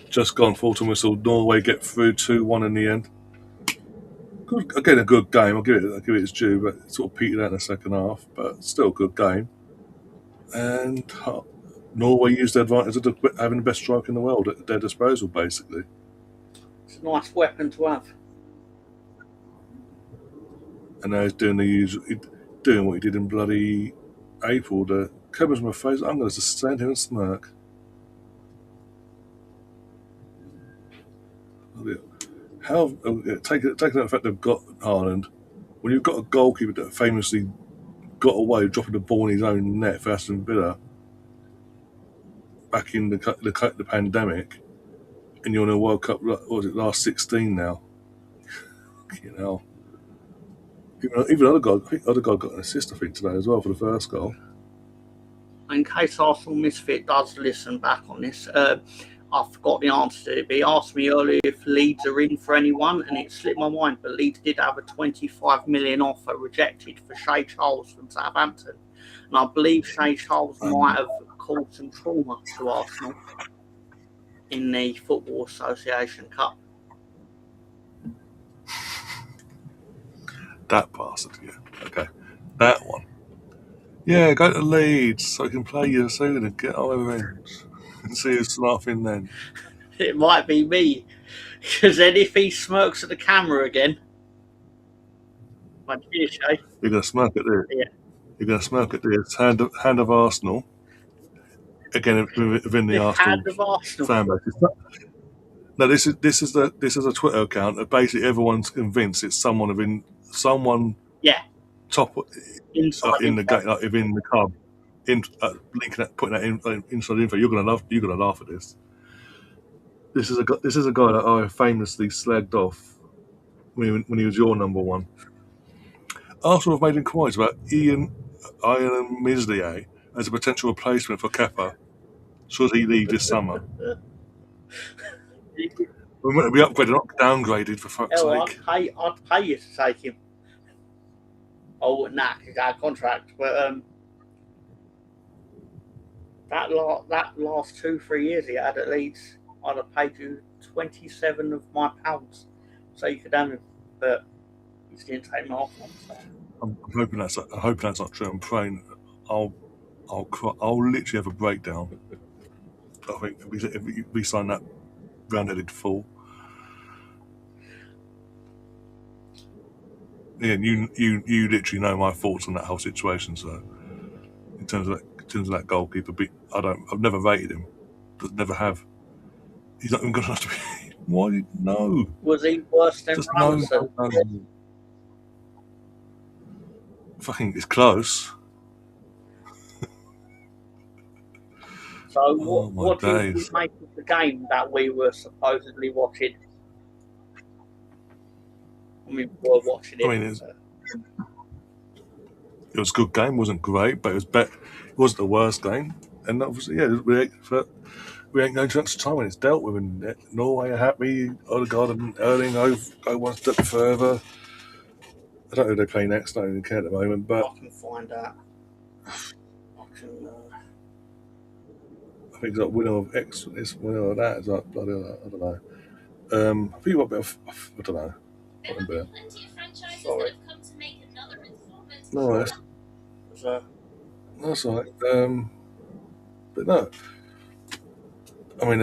Just gone, full-time whistle. Norway get through 2-1 in the end. Good, again, a good game. I'll give it its due, but it sort of petered out in the second half. But still a good game. And Norway used their advantage of having the best striker in the world at their disposal, basically. It's a nice weapon to have. And now he's doing what he did in bloody April. The covers my face. I'm going to just stand here and smirk. Taking the fact they've got Haaland, when you've got a goalkeeper that famously got away dropping the ball in his own net for Aston Villa back in the pandemic, and you're in a World Cup, what was it, last 16 now? You know, even I think Odegaard got an assist, I think, today as well for the first goal. In case Arsenal Misfit does listen back on this, I forgot the answer to it. But he asked me earlier if Leeds are in for anyone, and it slipped my mind. But Leeds did have a 25 million offer rejected for Shay Charles from Southampton, and I believe Shay Charles might have caused some trauma to Arsenal in the Football Association Cup. That bastard, yeah. Okay, that one. Yeah, go to Leeds so you can play you soon and get our revenge and see who's laughing then. It might be me, because then if he smirks at the camera again, you're going to smirk at this. Yeah. You're going to smirk at this. Hand of Arsenal. Again, within the Arsenal fan base. No, this is a Twitter account that basically everyone's convinced it's someone top in the game, like within the club, linking that, putting that in inside info. You're gonna laugh at this. This is a guy that I famously slagged off when he was your number one. Arsenal have made inquiries about Ian Mislier as a potential replacement for Kepa. Should he leave this summer? We might be upgraded, not downgraded, for fuck's sake. I'd pay you to take him. Oh, nah, he's out of contract. But that last 2-3 years he had at Leeds, I'd have paid you 27 of my pounds so you could have him. But he didn't take my offer. So. I'm hoping that's not true. I'm praying I'll literally have a breakdown. I think if we sign that round-headed fool. Yeah, you literally know my thoughts on that whole situation. So, in terms of that, terms of that goalkeeper. I've never rated him. Never have. He's not even good enough to be. Why? No. Was he worse than Just Ramsden? no. Fucking, it's close. So Oh, my what do you days. make of the game that we were supposedly watching? I mean, we were watching it. I mean, it was a good game. It wasn't great, but it was better. It wasn't the worst game. And obviously, yeah, we ain't going to extra time when it's dealt with. And Norway are happy. Odegaard and Erling go one step further. I don't know who they play next. I don't even care at the moment. But I can find out. I think it's like winner of X. It's winner of that. It's like bloody. I don't know. I think what bit of I don't know. Sorry. No, that's all right. But no. I mean,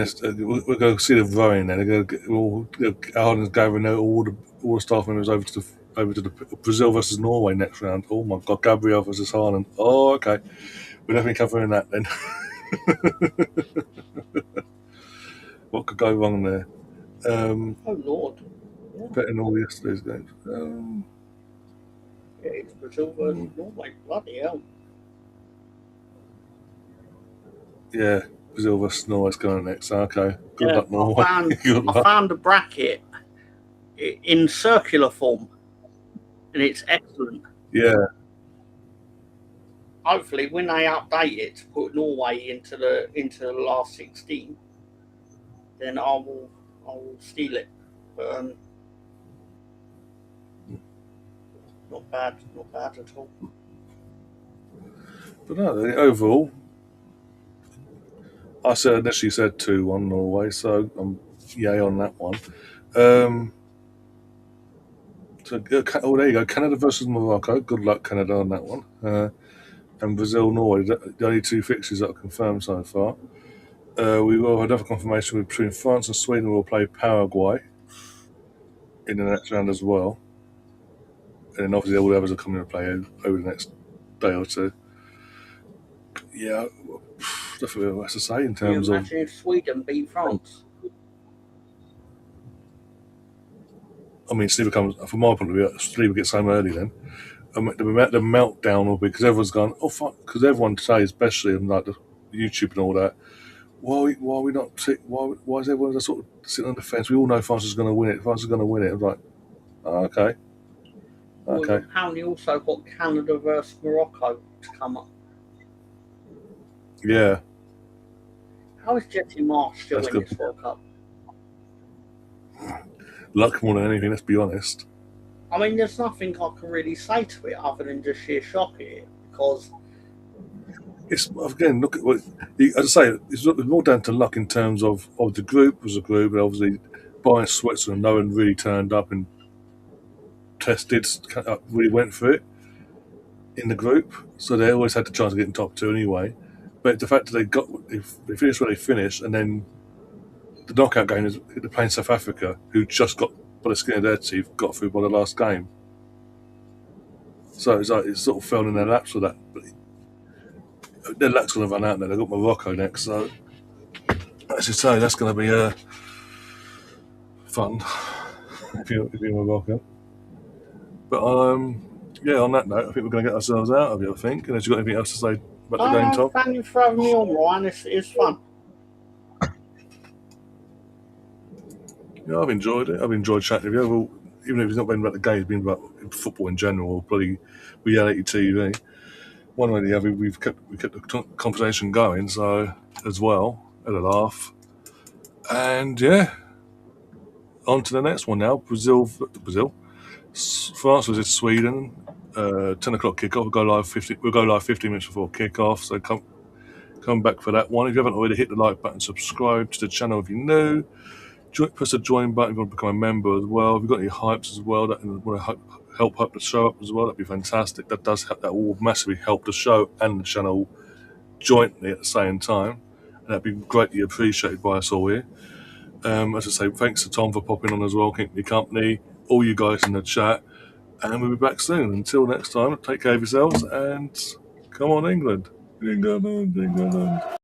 we're going to see the rowing then. They're going to Ireland's gathering all the staff members over to the Brazil versus Norway next round. Oh my God, Gabriel versus Haaland. Oh, okay. We're definitely covering that then. What could go wrong there? Oh Lord. Yeah. Better than all yesterday's games. Yeah, it's Brazil versus Norway. Bloody hell. Yeah, Brazil versus Norway's going next. Okay. Good luck, Norway. I found a bracket in circular form, and it's excellent. Yeah. Hopefully, when they update it to put Norway into the last 16, then I will steal it. But not bad at all. But no, overall, I initially said 2-1 Norway, so I'm yay on that one. So there you go. Canada versus Morocco. Good luck, Canada, on that one. And Brazil, Norway, the only two fixtures that are confirmed so far. We will have another confirmation between France and Sweden. We'll play Paraguay in the next round as well. And then obviously all the others are coming to play over the next day or two. Yeah, definitely what to say in terms of. Imagine if Sweden beat France. I mean, Steve comes from my point of view. Steve gets home early then. The meltdown will be because everyone's gone. Oh fuck! Because everyone today, especially on like the YouTube and all that. Why are we not? Why is everyone just sort of sitting on the fence? We all know France is going to win it. France is going to win it. I'm like, oh, okay. Well, apparently also got Canada versus Morocco to come up. Yeah. How is Jesse Marsh still in this World Cup? Luck more than anything, let's be honest. I mean, there's nothing I can really say to it other than just sheer shock here, because it's again look at what as I say. It's more down to luck in terms of the group was a group, and obviously by Switzerland, no one really turned up and tested, really went for it in the group, so they always had the chance of getting top two anyway. But the fact that they finished where they finished, and then the knockout game is they're playing South Africa, who just got by the skin of their teeth, got through by the last game. So it's like it sort of fell in their laps with that. But their luck's going to run out now. They've got Morocco next, so as you say, that's going to be fun if you're Morocco. But yeah, on that note, I think we're going to get ourselves out of it, I think. And have you got anything else to say about the game, Tom? Thank you for having me on, Ryan. It's fun. Yeah, I've enjoyed it. I've enjoyed chatting with you. Well, even if it's not been about the game, it's been about football in general, bloody reality TV. One way or the other, we kept the conversation going, so as well, had a laugh. And yeah, on to the next one now. Brazil. France was in Sweden. 10 o'clock kickoff. We'll go live 15 minutes before kickoff. So come back for that one. If you haven't already, hit the like button, subscribe to the channel if you're new. Press the join button if you want to become a member as well. If you've got any hypes as well that want to help the show up as well, that'd be fantastic. That will massively help the show and the channel jointly at the same time, and that'd be greatly appreciated by us all here. As I say, thanks to Tom for popping on as well, keeping me company, all you guys in the chat, and we'll be back soon. Until next time, take care of yourselves and come on, England. England, England.